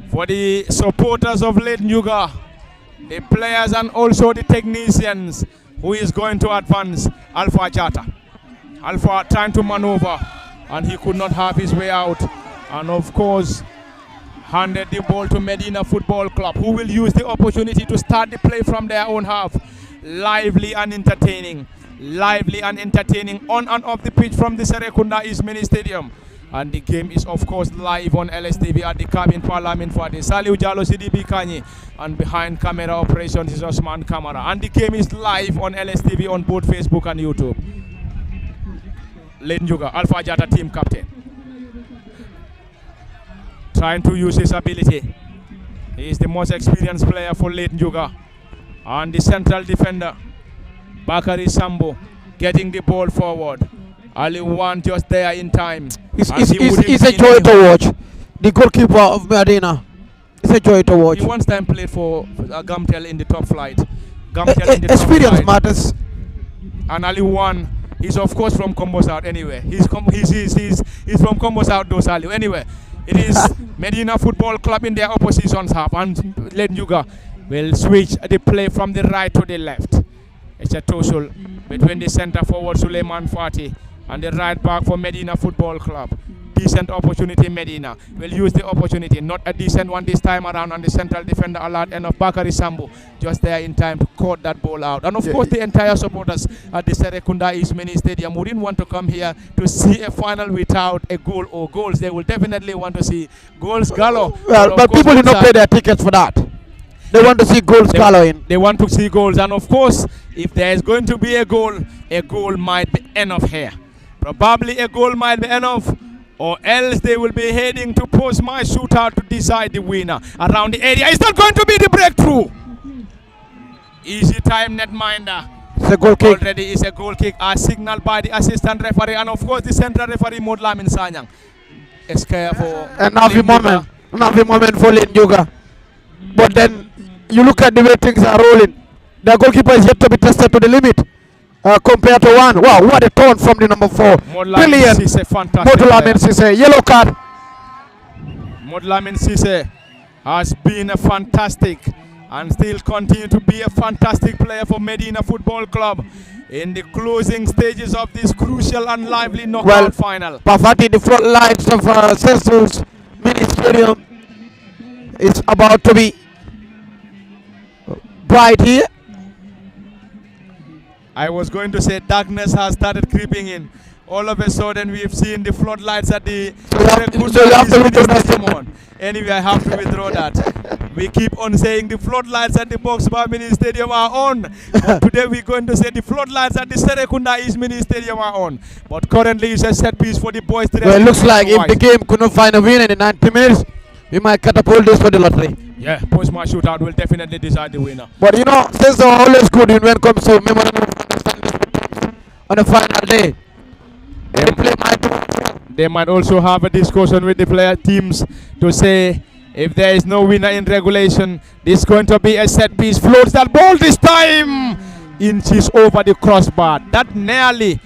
for the supporters of late Nguga, the players and also the technicians who is going to advance Alpha Jata. Alpha trying to maneuver and he could not have his way out. And of course, handed the ball to Medina Football Club, who will use the opportunity to start the play from their own half. Lively and entertaining on and off the pitch from the Serrekunda East Mini Stadium. And the game is of course live on LSTV at the cabin Parliament for the Saliu Jalo CDB Kanyi, and behind camera operations is Osman Kamara. And the game is live on LSTV on both Facebook and YouTube. Late Nguga, Alpha Jata team captain, trying to use his ability. He is the most experienced player for late Nguga. And the central defender, Bakari Sambo, getting the ball forward. Ali Wan just there in time. It's a joy to watch. The goalkeeper of Medina. It's a joy to watch. He once time played for Gamtel in the top flight. Experience matters. And Ali Wan is of course from Combo South anyway. He's from Combo South Dosali. Anyway, it is Medina Football Club in their opposition's half, and Late Nguga will switch the play from the right to the left. It's a tussle between the centre forward Suleiman Fati and the right back for Medina Football Club. Decent opportunity. Medina will use the opportunity. Not a decent one this time around, and the central defender Alad and of Bakari Sambu just there in time to cut that ball out. And of course the entire supporters at the Serrekunda East Mini Stadium who didn't want to come here to see a final without a goal or goals. They will definitely want to see goals galore. Well, but people did not pay their tickets for that. They want to see goals following. They want to see goals, and of course, if there is going to be a goal might be enough here. Probably a goal might be enough, or else they will be heading to post-match shootout to decide the winner around the area. It's not going to be the breakthrough. Easy time netminder. It's a goal kick. Already is a goal kick as signaled by the assistant referee, and of course the central referee Modlamin Sanyang. And now the moment for Late Nguga. But then you look at the way things are rolling. The goalkeeper is yet to be tested to the limit compared to one. Wow, what a turn from the number 4. Brilliant. Modlamin Sise, yellow card. Modlamin Sise has been a fantastic and still continue to be a fantastic player for Medina Football Club in the closing stages of this crucial and lively knockout final. Pafati, the front lines of Celsus Mini Stadium is about to be bright here. I was going to say darkness has started creeping in. All of a sudden we've seen the floodlights at the Anyway, I have to withdraw that. We keep on saying the floodlights at the Box Bar Mini Stadium are on. But today we're going to say the floodlights at the Serrekunda East Mini Stadium are on. But currently it's a set piece for the boys. Well, it looks like if the game could not find a win in the 90 minutes, we might catapult this for the lottery. Yeah, post-match shootout will definitely decide the winner. But you know, things are always good when it comes to memorandum of understanding on the final day. They might also have a discussion with the player teams to say if there is no winner in regulation, this is going to be a set piece. Floats that ball this time, inches over the crossbar. That nearly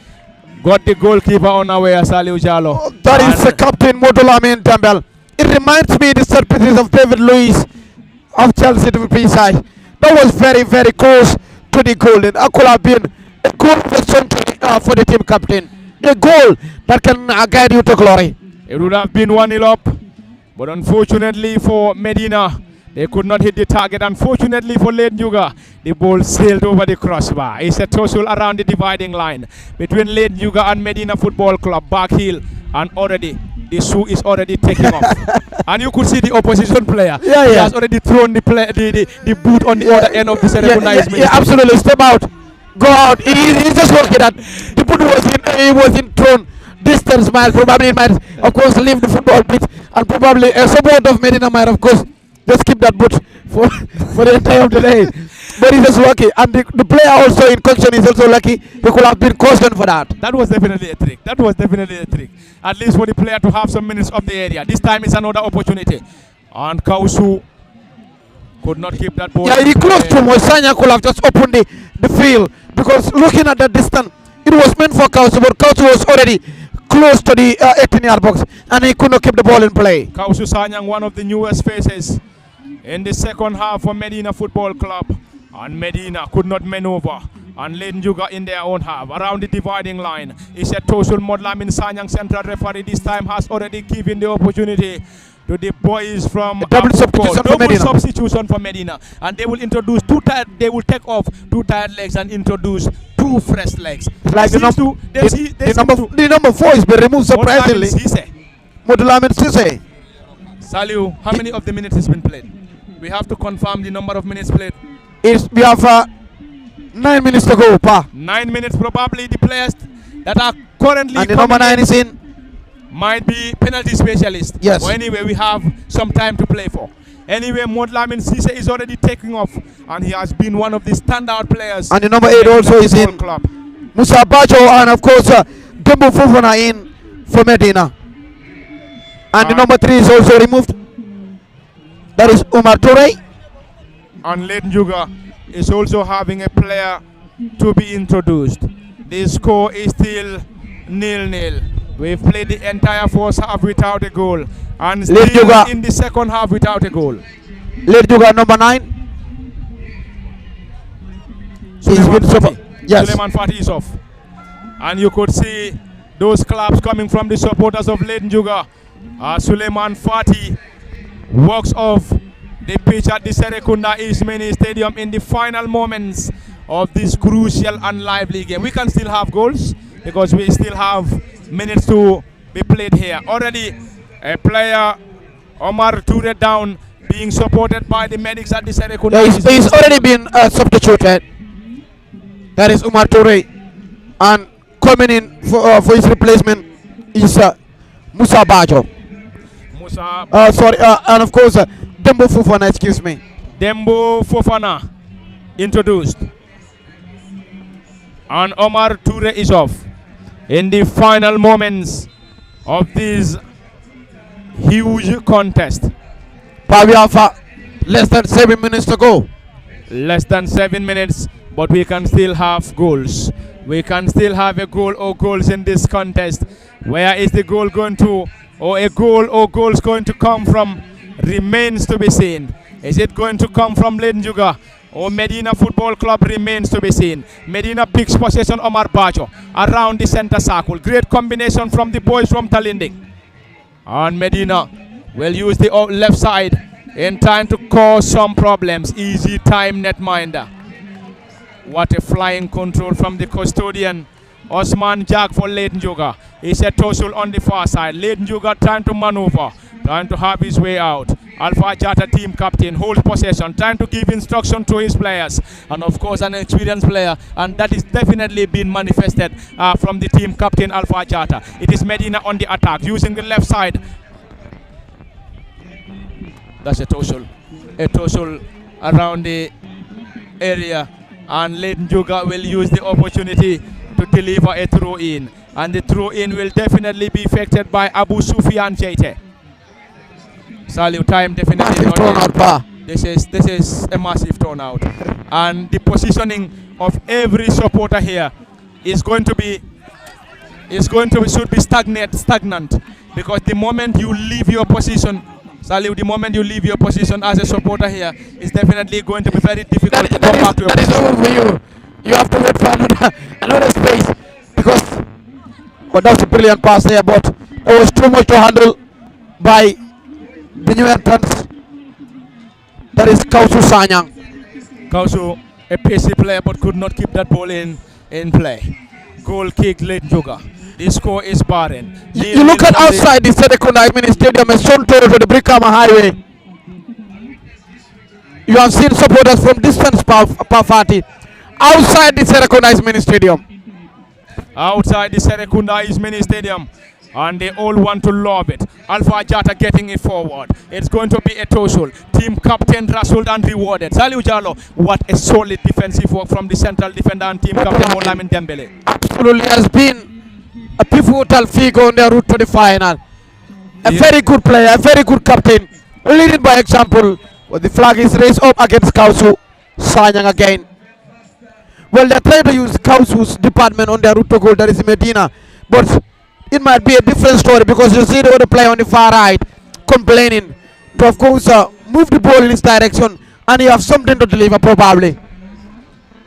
got the goalkeeper unaware, Saliu Jalo. Oh, that is the captain Modulamin Tambel. It reminds me of the set pieces of David Luiz of Chelsea to be side. That was very, very close to the goal. And that could have been a goal for the team captain. A goal that can guide you to glory. It would have been 1-0 up, but unfortunately for Medina, they could not hit the target. Unfortunately for Late Nguga, the ball sailed over the crossbar. It's a tussle around the dividing line between Late Nguga and Medina Football Club. Back heel, and already the shoe is already taking off. And you could see the opposition player. He has already thrown the boot on the other end of the Serrekunda. Absolutely. Step out. Go out. He's just working that. The boot foot was in thrown distance, might probably might of course leave the football pitch, and probably a support of Medina might of course just keep that boot for the entire of the day. But he's just lucky, and the player also in question is also lucky. He could have been cautioned for that. That was definitely a trick. That was definitely a trick. At least for the player to have some minutes of the area. This time is another opportunity. And Kausu could not keep that ball. Yeah, he close to Mosanya could have just opened the field, because looking at the distance, it was meant for Kausu, but Kausu was already close to the 18-yard box, and he could not keep the ball in play. Kausu Sanyang, one of the newest faces in the second half for Medina Football Club. And Medina could not maneuver. And Nguga in their own half. Around the dividing line is a Tosul Modlamin Sanyang central referee. This time has already given the opportunity to the boys from double substitution for Medina. And they will introduce they will take off 2 tired legs and introduce 2 fresh legs. Like the number 4 is been removed surprisingly. Modlamin Sise. Saliu, how many of the minutes has been played? We have to confirm the number of minutes played. We have 9 minutes to go, Pa. 9 minutes, probably the players that are currently and the number 9 is in. Might be penalty specialist. Yes. But anyway, we have some time to play for. Anyway, Modlamin Sise is already taking off, and he has been one of the standout players. And the number 8 also is in. Club. Musa Bajo, and of course Gembo Fofana in for Medina. And the number 3 is also removed. That is Umar Toure. And Leighton Nguga is also having a player to be introduced. The score is still 0-0. We've played the entire first half without a goal, and still in the second half without a goal. Leighton Nguga, number 9. Suleiman Fati is off. And you could see those claps coming from the supporters of Leighton Nguga. Suleiman Fati walks off the pitch at the Serrekunda East Mini Stadium in the final moments of this crucial and lively game. We can still have goals because we still have minutes to be played here. Already a player, Omar Toure, down, being supported by the medics at the Serrekunda. Yeah, he's already been substituted. That is Omar Toure. And coming in for his replacement is Musa Bajo. And of course Dembo Fofana, excuse me. Dembo Fofana introduced. And Omar Toure is off in the final moments of this huge contest. We have less than 7 minutes to go. Less than 7 minutes, but we can still have goals. We can still have a goal or goals in this contest. Where is the goal going to, or a goal or goals going to come from, remains to be seen. Is it going to come from Leighton Nguga or Medina Football Club? Remains to be seen. Medina picks possession. Omar Bajo around the center circle. Great combination from the boys from Talinding. And Medina will use the left side in time to cause some problems. Easy time netminder. What a flying control from the custodian. Osman Jag for Leighton Nguga. He set Tosul on the far side. Leighton Nguga trying to maneuver, trying to have his way out. Alpha Jata team captain holds possession, trying to give instruction to his players. And of course an experienced player, and that is definitely been manifested from the team captain Alpha Jata. It is Medina on the attack, using the left side. That's a Tosul around the area. And Leighton Nguga will use the opportunity to deliver a throw-in. And the throw-in will definitely be affected by Abu Sufyan Jaite. Salute time definitely not turnout, this is a massive turnout. And the positioning of every supporter here is going to be should be stagnant, because the moment you leave your position, Salute, the moment you leave your position as a supporter here, it's definitely going to be very difficult to come back to your position. That is over for you. You have to wait for another space, because that was a brilliant pass there, but it was too much to handle by the new entrants. That is Kausu Sanyang. Kausu, a pacey player, but could not keep that ball in play. Goal kick, Leighton Nguga. The score is barren. You look at outside the Serrekunda Mini Stadium and Sontoro to the Brikama Highway. You have seen supporters from distance, Pafati, outside the Serrekunda Mini Stadium. outside the Serrekunda East Mini Stadium. And they all want to lob it. Alpha Jata getting it forward. It's going to be a total. Team captain rustled and rewarded. Saliu Jallo, what a solid defensive work from the central defender and team captain Molamin Dembele. Absolutely has been a pivotal figure on their route to the final. A very good player, a very good captain, leading by example. Well, the flag is raised up against Kausu. Sanyang again. Well, they're trying to use Kausu's department on their route to goal, that is Medina. But it might be a different story because you see the other player on the far right complaining to, of course, move the ball in his direction, and you have something to deliver probably.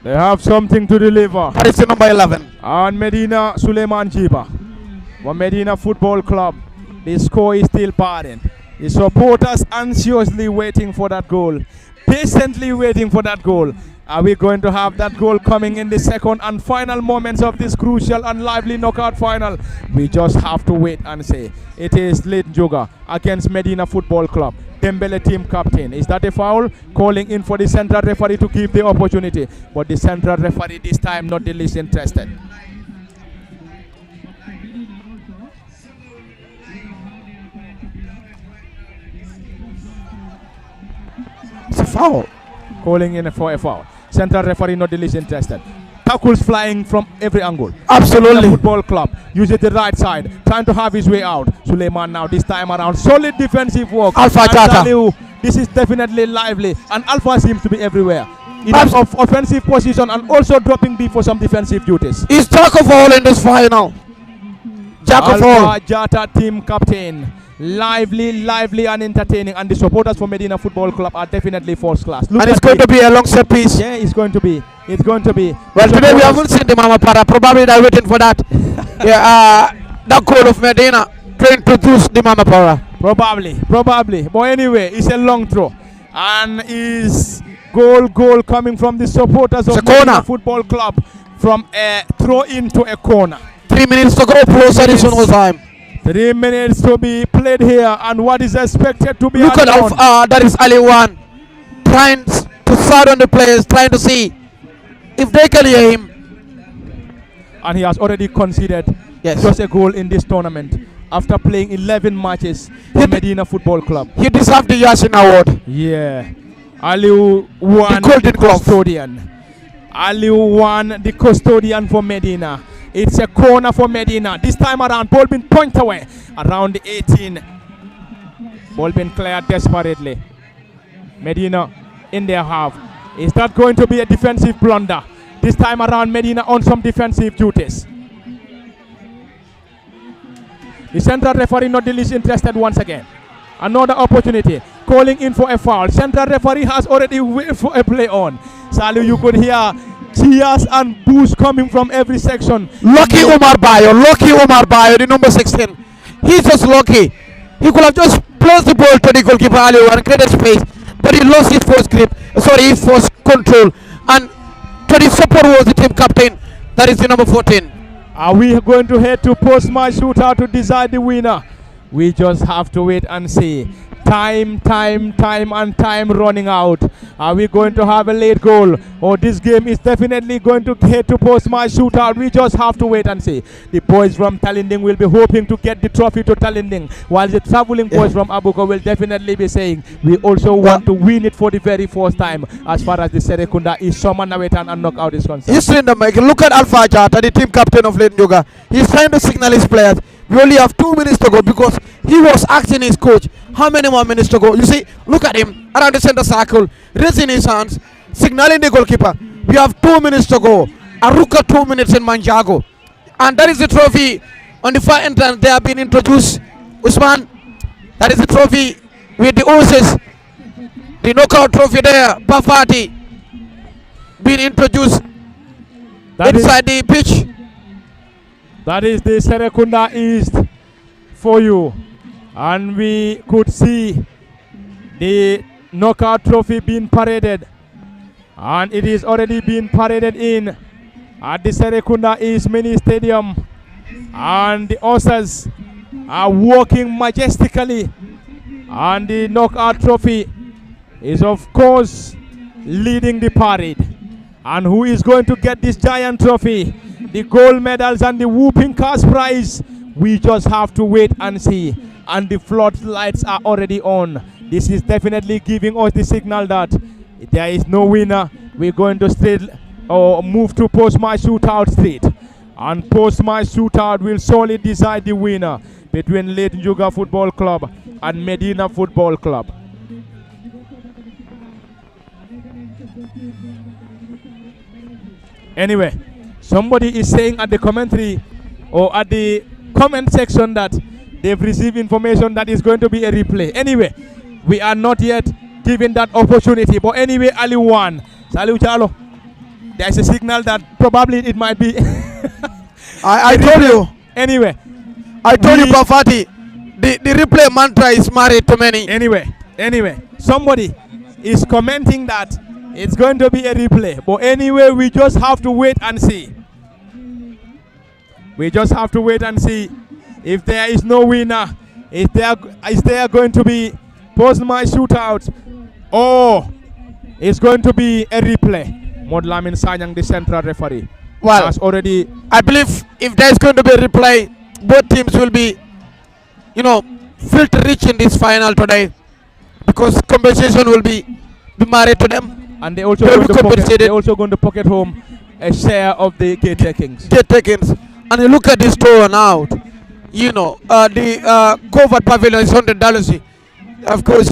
They have something to deliver. That is the number 11. And Medina Suleiman Jiba. For Medina Football Club, the score is still barren. The supporters anxiously waiting for that goal. Patiently waiting for that goal. Are we going to have that goal coming in the second and final moments of this crucial and lively knockout final? We just have to wait and see. It is Nguga against Medina Football Club. Dembele team captain. Is that a foul? Calling in for the central referee to give the opportunity. But the central referee this time not the least interested. It's a foul. Calling in for a foul. Central referee not the least interested. Tackles flying from every angle. Absolutely. Football club uses the right side, trying to have his way out. Suleiman now this time around. Solid defensive work. Alpha Jata. This is definitely lively, and Alpha seems to be everywhere. In terms of offensive position and also dropping deep for some defensive duties. He's jack of all in this final. Jack of all. Alpha Jata team captain. Lively and entertaining, and the supporters for Medina Football Club are definitely first class. And it's going to be a long set piece. Yeah, it's going to be. It's going to be. Well, today we haven't seen the Mama Para. Probably they're waiting for that. That goal of Medina to introduce the Mama Para. Probably. But anyway, it's a long throw, and is goal coming from the supporters of Medina Football Club from a throw into a corner. 3 minutes to go, plus additional time. 3 minutes to be played here, and what is expected to be look at that is Ali One trying to start on the players, trying to see if they can hear him. And he has already conceded just a goal in this tournament after playing 11 matches for Medina Football Club. He deserves the Yasin Award. Yeah. Aliu won the custodian. Aliu won the custodian for Medina. It's a corner for Medina. This time around, ball being pointed away around the 18. Ball being cleared desperately. Medina in their half. Is that going to be a defensive blunder? This time around, Medina on some defensive duties. The central referee not the least interested once again. Another opportunity. Calling in for a foul. Central referee has already waited for a play on. Salu, you could hear cheers and boos coming from every section. Lucky Omar Bayo, the number 16. He's just lucky. He could have just placed the ball to the goalkeeper earlier and created space, but he lost his first grip, his first control. And to the support was the team captain, that is the number 14. Are we going to head to post-match shootout to decide the winner? We just have to wait and see. Time running out. Are we going to have a late goal, or this game is definitely going to head to post-match shootout? We just have to wait and see. The boys from Talinding will be hoping to get the trophy to Talinding, while the traveling boys from Abuko will definitely be saying we also want to win it for the very first time as far as the Serrekunda is Summer Nawetan and knockout is concerned. You see the mic. Look at Alpha Jata, the team captain of Nguga. He's trying to signal his players. We only have 2 minutes to go because he was asking his coach how many more minutes to go. You see, look at him around the center circle, raising his hands, signaling the goalkeeper. We have 2 minutes to go. Aruka 2 minutes in Manjago. And that is the trophy on the far entrance. They have been introduced. Usman, that is the trophy with the horses. The knockout trophy there, Bafati, being introduced inside the pitch. That is the Serrekunda East for you. And we could see the knockout trophy being paraded. And it is already being paraded in at the Serrekunda East Mini Stadium. And the horses are walking majestically. And the knockout trophy is of course leading the parade. And who is going to get this giant trophy? the gold medals and the whooping cash prize. We just have to wait and see. And the floodlights are already on. This is definitely giving us the signal that there is no winner. We're going to straight or move to post-match shootout straight. And post-match shootout will solely decide the winner between Late Nguga Football Club and Medina Football Club. Anyway, somebody is saying at the commentary or at the comment section that they've received information that is going to be a replay. Anyway, we are not yet given that opportunity. But anyway, Ali won. Salut Chalo. There's a signal that probably it might be. I told you. Anyway. I told you, Pafati. The replay mantra is married to many. Anyway, somebody is commenting that it's going to be a replay. But anyway, we just have to wait and see. We just have to wait and see if there is no winner. Is there going to be post-match shootout, or it's going to be a replay? Modlamin Sanyang, the central referee, has already. I believe if there's going to be a replay, both teams will be, filter rich in this final today, because compensation will be married to them. And they're also going to pocket home a share of the gate takings. And you look at this turnout. The covered pavilion is $100. Of course,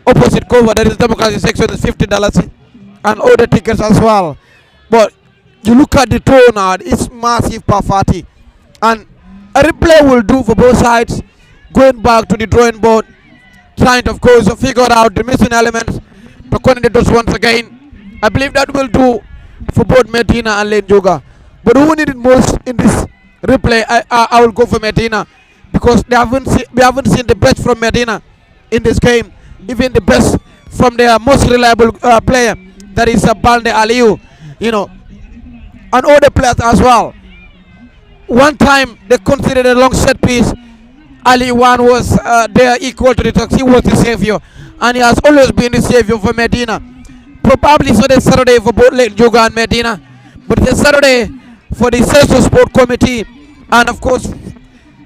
opposite cover, that is democracy section, is $50, and other tickets as well. But you look at the turnout, it's massive, Pafati. And a replay will do for both sides, going back to the drawing board, trying to, of course, figure out the missing elements, to connect those once again. I believe that will do for both Medina and Late Nguga. But who needed most in this replay? I will go for Medina, because we haven't seen the best from Medina in this game, even the best from their most reliable player, that is Balde Aliu, and other players as well. One time they considered a long set piece. Ali Wan was there equal to the tax. He was the savior, and he has always been the savior for Medina. Probably so the Saturday for both Late Nguga and Medina, but the Saturday for the Celso Sport Committee, and of course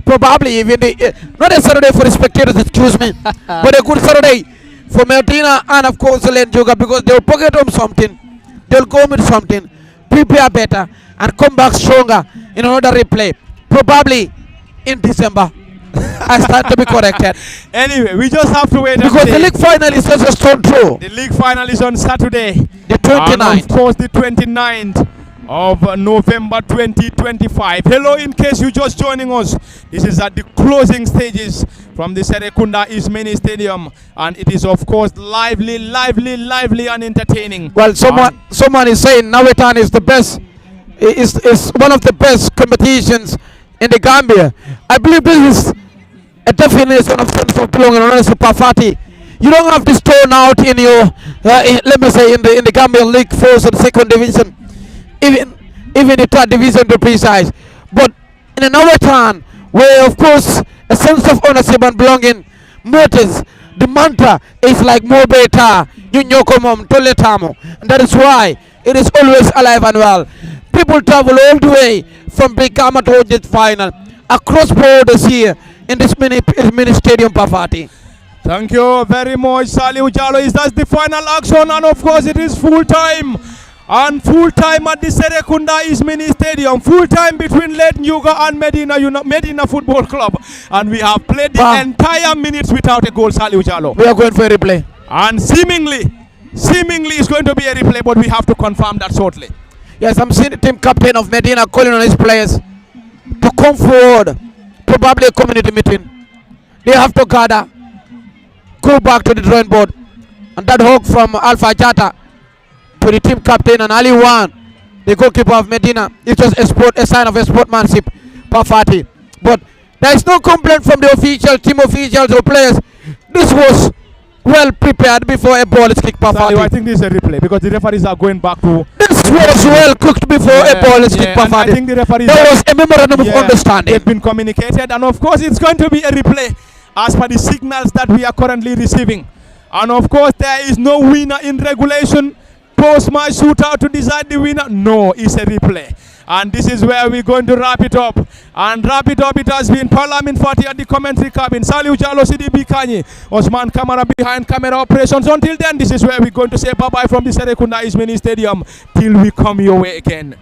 probably even not a Saturday for the spectators, excuse me, but a good Saturday for Medina and of course Late Nguga, because they'll pocket home something, they'll go with something, prepare better, and come back stronger in another replay, probably in December. I stand to be corrected. Anyway, we just have to wait and because see. the league final is just a stone throw. The league final is on Saturday, the 29th. And of course the 29th of November 2025. Hello, in case you're just joining us, this is at the closing stages from the Serrekunda East Mini Stadium, and it is of course lively and entertaining. Well, someone is saying Nawetan is the best, is one of the best competitions in the Gambia. I believe this is a definition of sense of belonging, and also Pafati. You don't have to stone out in your, let me say, in the Gambian League First and Second Division, even the Third Division to be precise. But in another town, where of course a sense of ownership and belonging matters, the mantra is like more beta, Nyunyokomom, Toletamo, and that is why it is always alive and well. People travel all the way from Bikama to the final, across borders here in this mini stadium, Pafati. Thank you very much, Saliu Jalo. That's the final action, and of course it is full time. And full time at the Serrekunda East Mini Stadium. Full time between Late Nguga and Medina Football Club. And we have played the entire minutes without a goal, Saliu Jalo. We are going for a replay. And seemingly it's going to be a replay, but we have to confirm that shortly. Yes, I'm seeing the team captain of Medina calling on his players to come forward. Probably a community meeting. They have to gather, go back to the drawing board. And that hug from Alpha Jata to the team captain and Ali Wan, the goalkeeper of Medina, is just a sign of sportsmanship, Pafati. But there is no complaint from the team officials or players. This was well prepared before a ball is kicked, Pafati. I think this is a replay because the referees are going back to. This was well cooked before a ball is kicked, Pafati. I think the referees. There was a memorandum of understanding. They've been communicated, and of course it's going to be a replay as per the signals that we are currently receiving. And of course there is no winner in regulation. Post-match shootout to decide the winner. No, it's a replay. And this is where we're going to wrap it up. And wrap it up, it has been Parliament Fati at the commentary cabin. Saliu Jalo CDB Kanyi, Osman Kamara behind camera operations. Until then, this is where we're going to say bye-bye from the Serrekunda Mini Stadium till we come your way again.